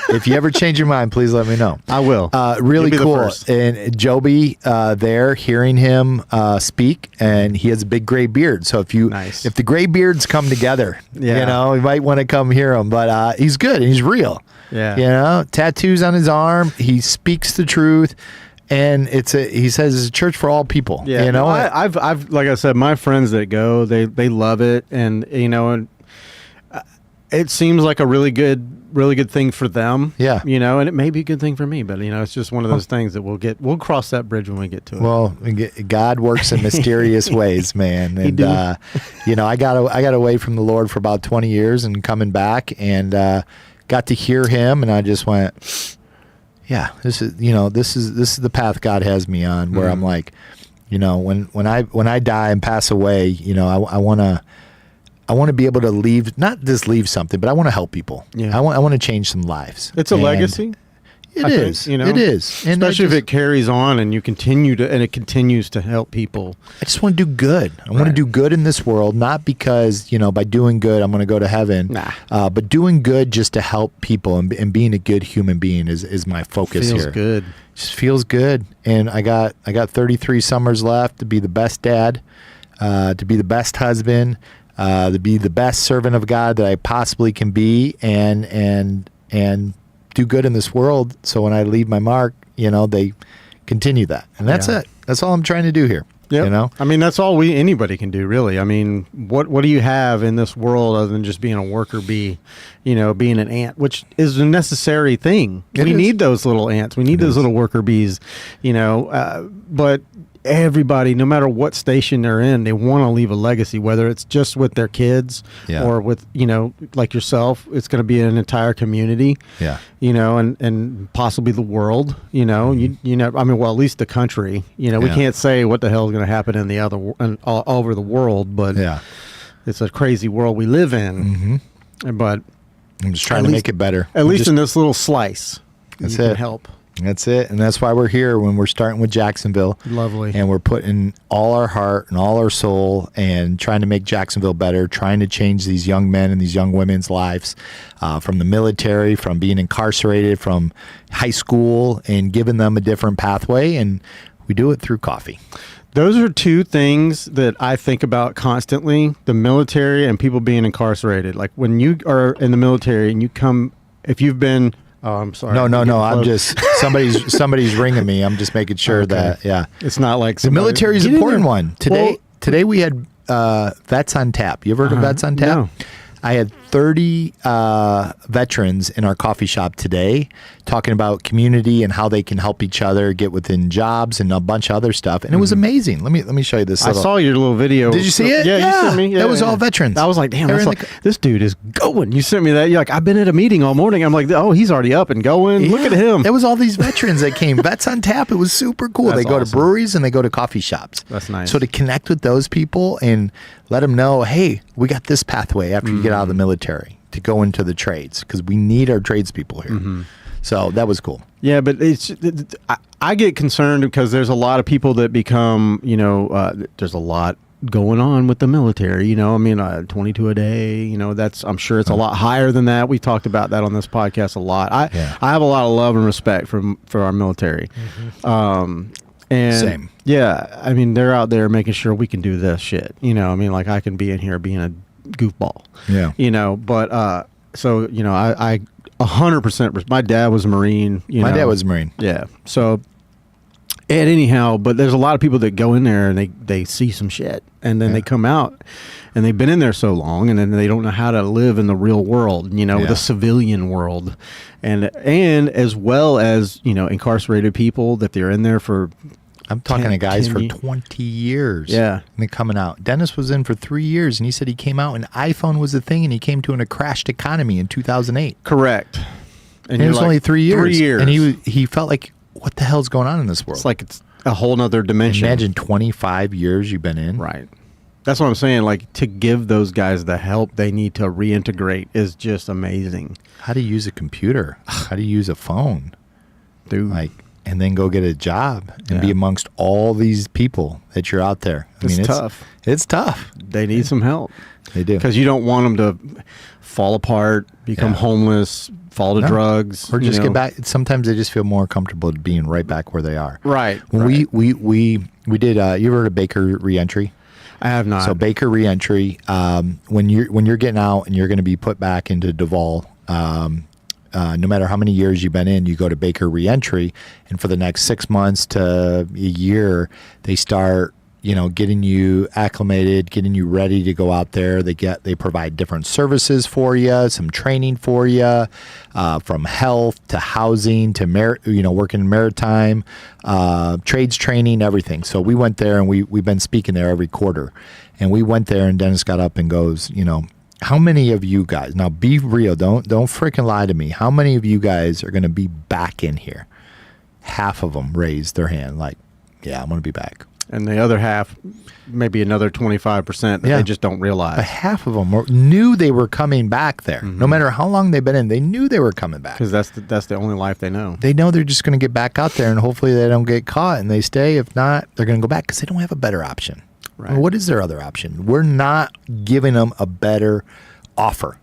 If you ever change your mind, please let me know. I will. Really cool. And Joby, there, hearing him speak, and he has a big gray beard. So if the gray beards come together, you might want to come hear him. But he's good and he's real. Yeah. Tattoos on his arm. He speaks the truth. And he says it's a church for all people. Yeah. I've like I said, my friends that go, they love it, and it seems like a really good thing for them. Yeah. And it may be a good thing for me, but it's just one of those things that we'll cross that bridge when we get to it. Well, God works in mysterious ways, man. And I got away from the Lord for about 20 years, and coming back and got to hear him, and I just went, yeah, this is the path God has me on, where I'm like, when I die and pass away, I want to be able to not just leave something, but I want to help people. Yeah. I want to change some lives. It's a legacy. It is. It is. And especially if it carries on and it continues to help people. I just want to do good. I want to do good in this world, not because, by doing good, I'm going to go to heaven. Nah. But doing good just to help people and being a good human being is my focus here. Feels good. Just feels good. And I got 33 summers left to be the best dad, to be the best husband, to be the best servant of God that I possibly can be, and do good in this world. So when I leave my mark, they continue that, and that's it. That's all I'm trying to do here. Yep. I mean, that's all anybody can do, really. I mean, what do you have in this world other than just being a worker bee, being an ant, which is a necessary thing. We need those little ants. We need those little worker bees, but everybody, no matter what station they're in, they want to leave a legacy, whether it's just with their kids or with, like yourself, it's going to be an entire community, and possibly the world, at least the country, we can't say what the hell is going to happen in the all over the world, but it's a crazy world we live in. But I'm just trying to make it better. At least in this little slice, that's you can help. That's it. And that's why we're here, when we're starting with Jacksonville. Lovely. And we're putting all our heart and all our soul and trying to make Jacksonville better, trying to change these young men and these young women's lives, from the military, from being incarcerated, from high school, and giving them a different pathway. And we do it through coffee. Those are two things that I think about constantly, the military and people being incarcerated. Like when you are in the military and you come, if you've been Oh, I'm sorry. No. I'm close. just somebody's ringing me. I'm just making sure that It's not like the military is an important there. one. Today we had Vets on Tap. You ever heard of Vets on Tap? No. I had 30 veterans in our coffee shop today talking about community and how they can help each other get within jobs and a bunch of other stuff. And it was amazing. Let me show you this. I saw your little video. Did you see it? Yeah, you sent me. Yeah, that was all veterans. I was like, damn, this dude is going. You sent me that. You're like, I've been at a meeting all morning. I'm like, oh, he's already up and going. Look at him. It was all these veterans that came. Vets on Tap. It was super cool. That's they go to awesome. breweries and they go to coffee shops. That's nice. So to connect with those people and let them know, hey, we got this pathway after you get out of the military to go into the trades because we need our tradespeople here. So that was cool. Yeah, but I get concerned because there's a lot of people that become, there's a lot going on with the military. I mean, 22 a day. I'm sure it's a lot higher than that. We talked about that on this podcast a lot. I have a lot of love and respect for our military. And Same. Yeah, I mean, they're out there making sure we can do this shit. I mean, like I can be in here being a goofball. Yeah. But I 100%. My dad was a Marine. My dad was a Marine. Yeah. So, and anyhow, but there's a lot of people that go in there and they see some shit, and then they come out, and they've been in there so long, and then they don't know how to live in the real world, the civilian world, and as well as incarcerated people that they're in there for. I'm talking to guys 10 for years. 20 years. Yeah. And they're coming out. Dennis was in for 3 years, and he said he came out and iPhone was the thing, and he came to in a crashed economy in 2008. Correct. And it was only 3 years. 3 years. And he felt like, what the hell's going on in this world? It's like it's a whole nother dimension. Imagine 25 years you've been in. Right. That's what I'm saying. Like, to give those guys the help they need to reintegrate is just amazing. How to use a computer. How to use a phone. Dude. And then go get a job and be amongst all these people that you're out there. It's tough. It's tough. They need some help. They do. Because you don't want them to fall apart, become homeless, fall to drugs. Or just get back. Sometimes they just feel more comfortable being right back where they are. Right. When we did, you ever heard of Baker Reentry? I have not. So Baker Reentry, when you're getting out and you're going to be put back into Duval, no matter how many years you've been in, you go to Baker Reentry, and for the next 6 months to a year, they start, getting you acclimated, getting you ready to go out there. They provide different services for you, some training for you, from health to housing to working in maritime, trades training, everything. So we went there and we've been speaking there every quarter, and we went there and Dennis got up and goes, how many of you guys, now be real, don't freaking lie to me. How many of you guys are going to be back in here? Half of them raised their hand like, yeah, I'm going to be back. And the other half, maybe another 25% that they just don't realize. But half of them knew they were coming back there. No matter how long they've been in, they knew they were coming back. Because that's the only life they know. They know they're just going to get back out there, and hopefully they don't get caught and they stay. If not, they're going to go back because they don't have a better option. Right. Well, what is their other option? We're not giving them a better offer.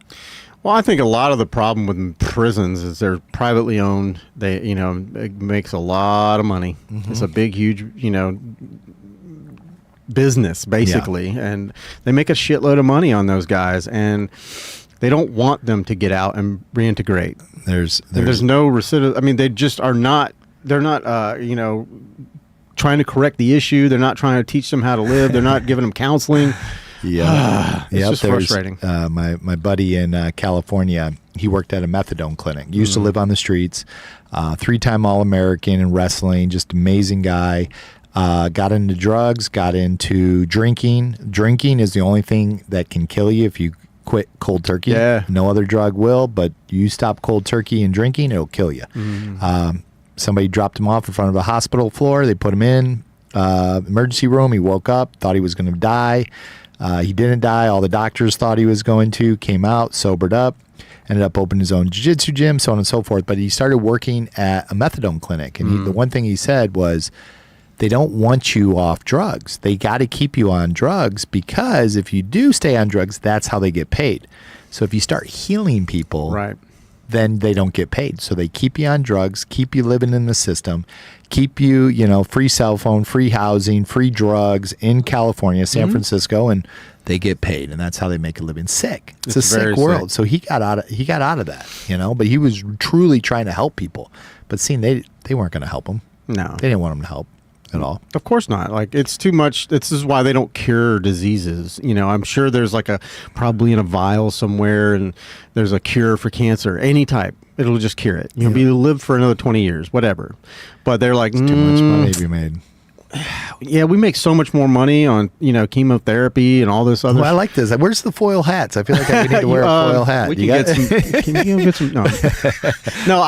Well, I think a lot of the problem with prisons is they're privately owned. They, it makes a lot of money. It's a big, huge, business basically, and they make a shitload of money on those guys, and they don't want them to get out and reintegrate. There's no recidivism. I mean, they just are not. They're not. Trying to correct the issue. They're not trying to teach them how to live. They're not giving them counseling. It's just frustrating. My buddy in California, he worked at a methadone clinic. Used to live on the streets. 3-time All-American in wrestling. Just amazing guy. Got into drugs. Got into drinking. Drinking is the only thing that can kill you if you quit cold turkey. Yeah. No other drug will, but you stop cold turkey and drinking, it'll kill you. Somebody dropped him off in front of a hospital floor. They put him in emergency room. He woke up, thought he was going to die. He didn't die. All the doctors thought he was going to. Came out, sobered up, ended up opening his own jiu-jitsu gym, so on and so forth. But he started working at a methadone clinic. And the one thing he said was, they don't want you off drugs. They got to keep you on drugs because if you do stay on drugs, that's how they get paid. So if you start healing people, Right. then they don't get paid. So they keep you on drugs, keep you living in the system, keep you, you know, free cell phone, free housing, free drugs in California, San Francisco, and they get paid, and that's how they make a living. Sick. It's a sick world. So he got out of that, you know, but he was truly trying to help people. But seeing they weren't going to help him. No. They didn't want him to help at all. Of course not. Like, it's too much. This is why they don't cure diseases. You know, I'm sure there's like probably in a vial somewhere, and there's a cure for cancer, any type. It'll just cure it. You'll be able to live for another 20 years, whatever. But they're like, Too much money to be made. Yeah, we make so much more money on, you know, chemotherapy and all this other. Well, I like this. Where's the foil hats? I feel like I need to wear a foil hat. We can get some. Can you get some? No, no.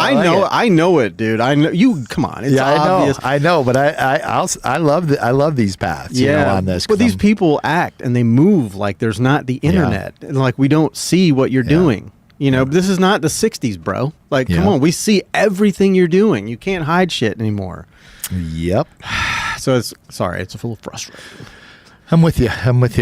I know it, dude. I know you. Come on, it's obvious. I know, but I love these paths. You know, on this. But these people act and they move like there's not the internet, and like we don't see what you're doing. You know, this is not the 60s, bro. Like, come on, we see everything you're doing. You can't hide shit anymore. Yep. So it's a little frustrating. I'm with you.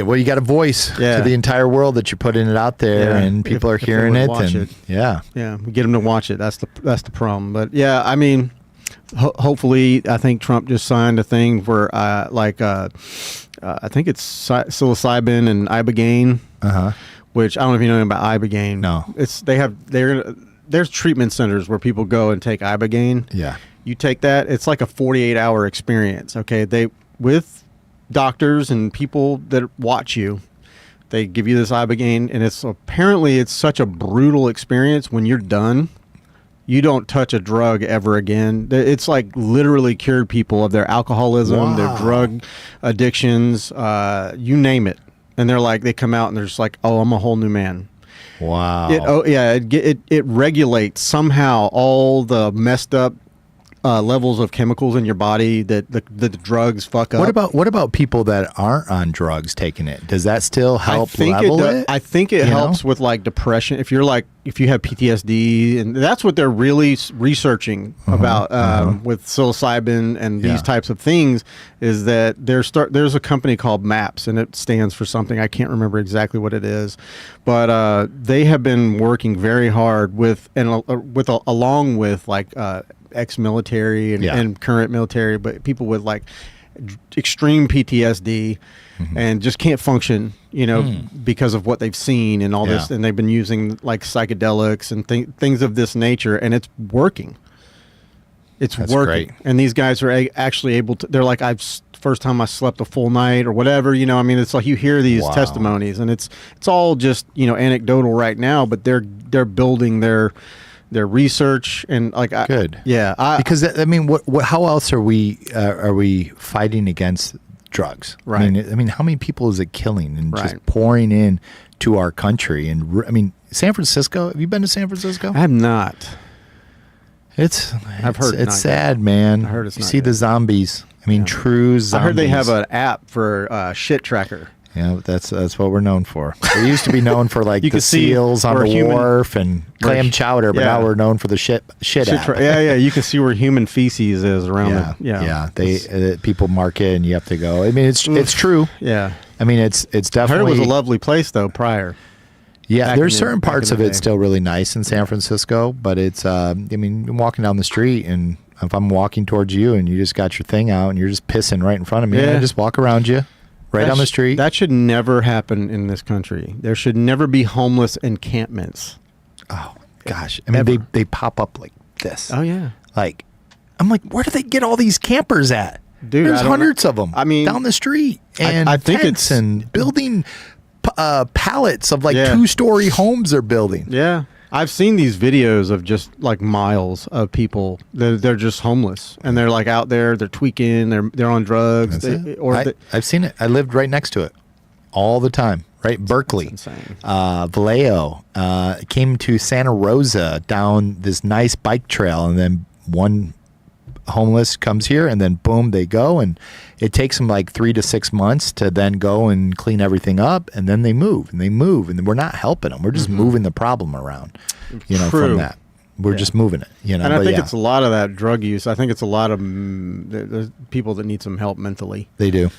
Well, you got a voice to the entire world that you're putting it out there, and people are hearing it. And yeah, we get them to watch it. That's the problem. But yeah, I mean, hopefully, I think Trump just signed a thing where I think it's psilocybin and ibogaine. Which I don't know if you know about ibogaine. No, there's treatment centers where people go and take ibogaine. Yeah. You take that, it's like a 48-hour experience. Okay, they with doctors and people that watch you, they give you this ibogaine, and it's such a brutal experience. When you're done, you don't touch a drug ever again. It's like literally cured people of their alcoholism, their drug addictions, you name it. And they're like, they come out and they're just like, oh, I'm a whole new man. Wow. It regulates somehow all the messed up levels of chemicals in your body that the drugs fuck up. What about people that aren't on drugs taking it? Does that still help level it? I think it helps with like depression. If you have PTSD, and that's what they're really researching about with psilocybin and these types of things, is that there's a company called MAPS, and it stands for something I can't remember exactly what it is, but they have been working very hard along with like ex-military and current military, but people with like extreme PTSD and just can't function, you know, because of what they've seen and all this. And they've been using like psychedelics and things of this nature, and it's working. That's working. Great. And these guys are actually able to, they're like, first time I slept a full night or whatever, you know, I mean, it's like you hear these testimonies, and it's all just, you know, anecdotal right now, but they're building their research and like good. Because I mean, what how else are we fighting against drugs? Right. I mean, how many people is it killing and just pouring in to our country? And I mean, San Francisco. Have you been to San Francisco? I have not. I've heard it's sad, man. I heard it's you not see good. the zombies. I mean, true zombies. I heard they have an app for shit tracker. Yeah, that's what we're known for. We used to be known for like the seals on the wharf and clam chowder, but now we're known for the shit app. You can see where human feces is around. People mark it, and you have to go. I mean, it's true. Yeah, I mean, it's definitely. I heard it was a lovely place though prior. Yeah, there's certain parts of it still really nice in San Francisco, but it's. I mean, I'm walking down the street, and if I'm walking towards you, and you just got your thing out, and you're just pissing right in front of me, I just walk around you. Right on the street. That should never happen in this country. There should never be homeless encampments. Oh gosh! I mean, they pop up like this. Oh yeah. Like, I'm like, where do they get all these campers at? Dude, there's hundreds of them. I mean, down the street, and I think it's building pallets of like 2-story homes they're building. Yeah. I've seen these videos of just like miles of people. They're just homeless, and they're like out there. They're tweaking. They're on drugs. I've seen it. I lived right next to it all the time. Right, Berkeley, Vallejo. Came to Santa Rosa down this nice bike trail, and then one homeless comes here, and then boom, they go, and it takes them like 3 to 6 months to then go and clean everything up, and then they move, and we're not helping them. We're just moving the problem around, you know, from that. We're just moving it, you know. And I think it's a lot of that drug use. I think it's a lot of there's people that need some help mentally. They do.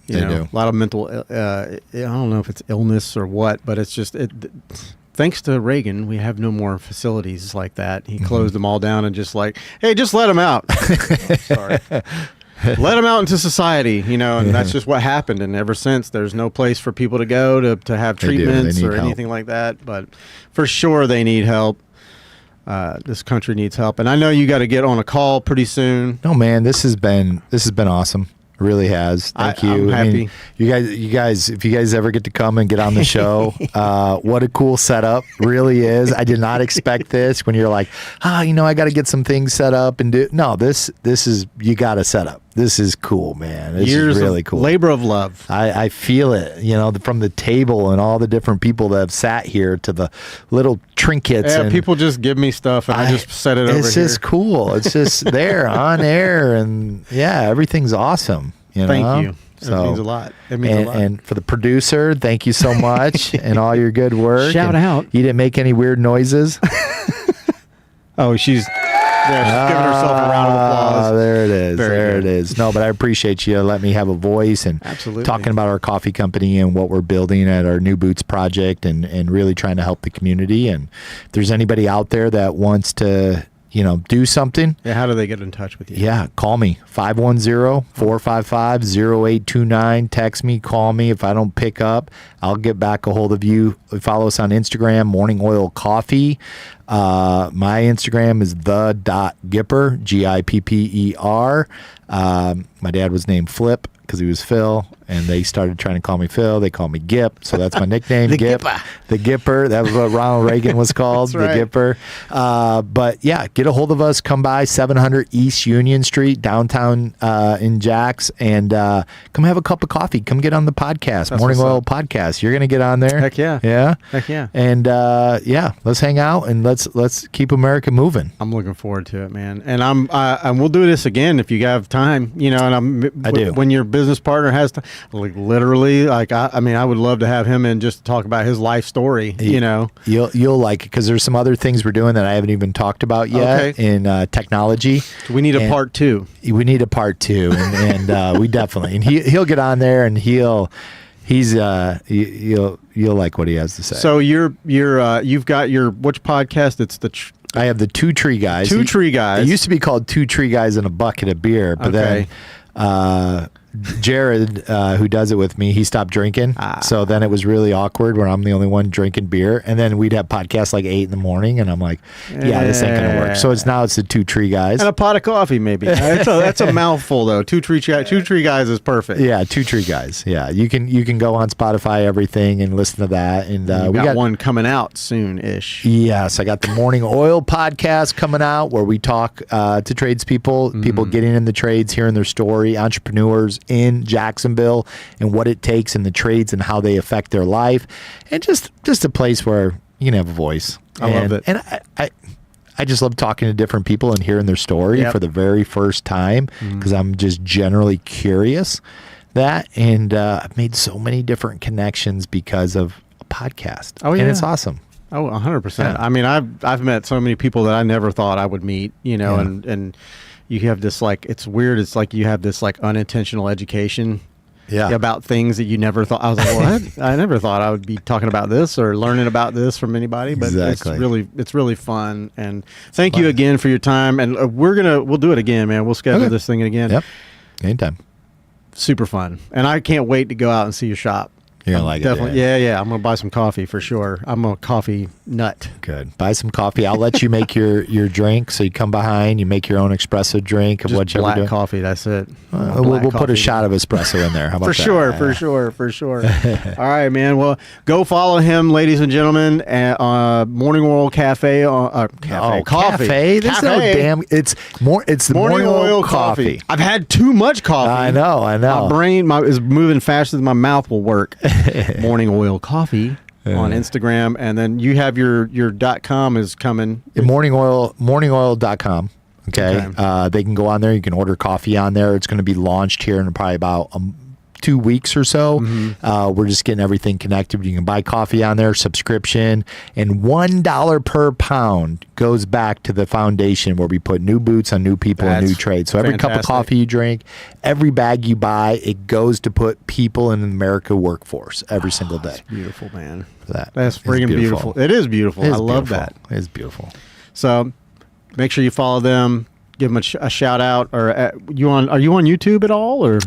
They do. A lot of mental, I don't know if it's illness or what, but it's just thanks to Reagan, we have no more facilities like that. He closed them all down and just like, hey, just let them out. Sorry. Let them out into society, and that's just what happened. And ever since, there's no place for people to go to have treatments or anything like that. But for sure, they need help. This country needs help. And I know you got to get on a call pretty soon. No, man, this has been awesome. It really has. Thank you. I'm happy. I mean, you guys, if you guys ever get to come and get on the show, what a cool setup. Really is. I did not expect this when you're like, I got to get some things set up and do. No, this is, you got to set up. This is cool, man. This Years is really of cool. Labor of love. I feel it, from the table and all the different people that have sat here to the little trinkets. Yeah, and people just give me stuff and I just set it over here. It's just cool. It's just there on air, and yeah, everything's awesome. Thank you. So, it means a lot. It means a lot. And for the producer, thank you so much and all your good work. Shout out. You didn't make any weird noises. Oh, she's giving herself a round of applause. There it is. Very good. It is. No, but I appreciate you letting me have a voice and Absolutely. talking about our coffee company and what we're building at our New Boots project and really trying to help the community. And if there's anybody out there that wants to, do something. Yeah, how do they get in touch with you? Yeah, call me, 510-455-0829. Text me, call me. If I don't pick up, I'll get back a hold of you. Follow us on Instagram, Morning Oil Coffee. My Instagram is the.gipper, Gipper. My dad was named Flip because he was Phil, and they started trying to call me Phil. They call me Gip, so that's my nickname, Gip. Gipper. The Gipper. That was what Ronald Reagan was called, That's right. the Gipper. But yeah, get a hold of us. Come by 700 East Union Street, downtown in Jax, and come have a cup of coffee. Come get on the podcast, That's Morning what's Oil up. Podcast. You're gonna get on there. Heck yeah. Yeah. Heck yeah. And yeah, let's hang out and let's keep America moving. I'm looking forward to it, man. And and we'll do this again if you have time, and I do. When your business partner has time, like literally, like I would love to have him in just to talk about his life story, You'll like it because there's some other things we're doing that I haven't even talked about yet Okay. in technology. We need a part 2. We need a part 2, and we definitely. And he'll get on there and you'll like what he has to say. So you've got your which podcast? It's the I have the Two Tree Guys. Two Tree Guys. It used to be called Two Tree Guys and a Bucket of Beer, but Okay. then Jared, who does it with me, he stopped drinking. So then it was really awkward when I'm the only one drinking beer. And then we'd have podcasts like 8 a.m. and I'm like, yeah, this ain't going to work. So it's the Two Tree Guys. and a pot of coffee, maybe. That's a mouthful, though. Two Tree Guys is perfect. Yeah, Two Tree Guys. Yeah, you can go on Spotify, everything, and listen to that. And We got one coming out soon-ish. Yes, I got the Morning Oil podcast coming out where we talk to tradespeople, people getting in the trades, hearing their story, entrepreneurs in Jacksonville and what it takes in the trades and how they affect their life, and just a place where you can have a voice. I love it. And I just love talking to different people and hearing their story Yep. for the very first time because I'm just generally curious and I've made so many different connections because of a podcast. Oh, yeah. And it's awesome. Oh, 100%. Yeah. I mean, I've met so many people that I never thought I would meet, and you have this, like, it's weird. It's like you have this, like, unintentional education about things that you never thought. I was like, what? I never thought I would be talking about this or learning about this from anybody, but Exactly. it's really fun. And thank you again for your time. And we'll do it again, man. We'll schedule this thing again. Yep. Anytime. Super fun. And I can't wait to go out and see your shop. You're gonna like Definitely. it. Yeah. I'm going to buy some coffee for sure. I'm a coffee nut. Good. Buy some coffee. I'll let you make your drink. So you come behind, you make your own espresso drink of Just what you're black doing. coffee. That's it. We'll put a shot of espresso in there. How about For that? sure, Yeah. for sure. All right, man. Well, go follow him, ladies and gentlemen, at Morning Oil Cafe. Coffee. Cafe. There's no damn. It's the Morning Oil Coffee. I've had too much coffee. I know. My brain is moving faster than my mouth will work. Morning Oil Coffee on Instagram, and then you have your .com is coming. morningoil.com. Okay. They can go on there. You can order coffee on there. It's going to be launched here in probably about 2 weeks or so. We're just getting everything connected. You can buy coffee on there, subscription, and $1 per pound goes back to the foundation where we put new boots on new people and new trades. So every cup of coffee you drink, every bag you buy, it goes to put people in the America workforce every single day. That's beautiful, man. That's freaking beautiful. It is beautiful. I love that. It is beautiful. So make sure you follow them. Give them a shout out. Or are you on YouTube at all? Or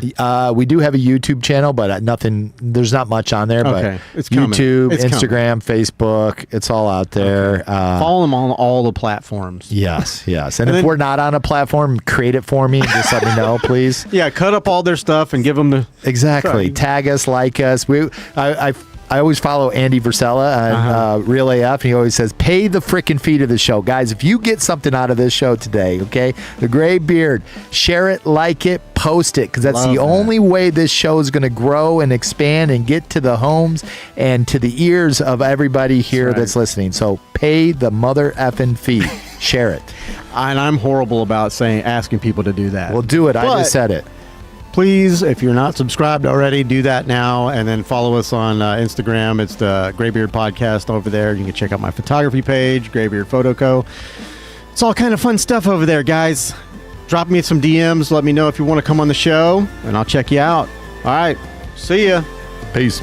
we do have a YouTube channel, but nothing. There's not much on there. But it's coming. YouTube, it's Instagram, coming. Facebook, it's all out there. Okay. Follow them on all the platforms. Yes. And if we're not on a platform, create it for me and just let me know, please. Yeah, cut up all their stuff and give them the exactly. Tag us, like us. I always follow Andy Versella on Real AF, and he always says, pay the frickin' fee to the show. Guys, if you get something out of this show today, okay, the Gray Beard, share it, like it, post it, because that's the only way this show is going to grow and expand and get to the homes and to the ears of everybody here that's listening. So pay the mother effing fee. Share it. And I'm horrible about asking people to do that. Well, do it. I just said it. Please, if you're not subscribed already, do that now, and then follow us on Instagram. It's the Graybeard Podcast over there. You can check out my photography page, Graybeard Photo Co. It's all kind of fun stuff over there, guys. Drop me some DMs. Let me know if you want to come on the show, and I'll check you out. All right. See ya. Peace.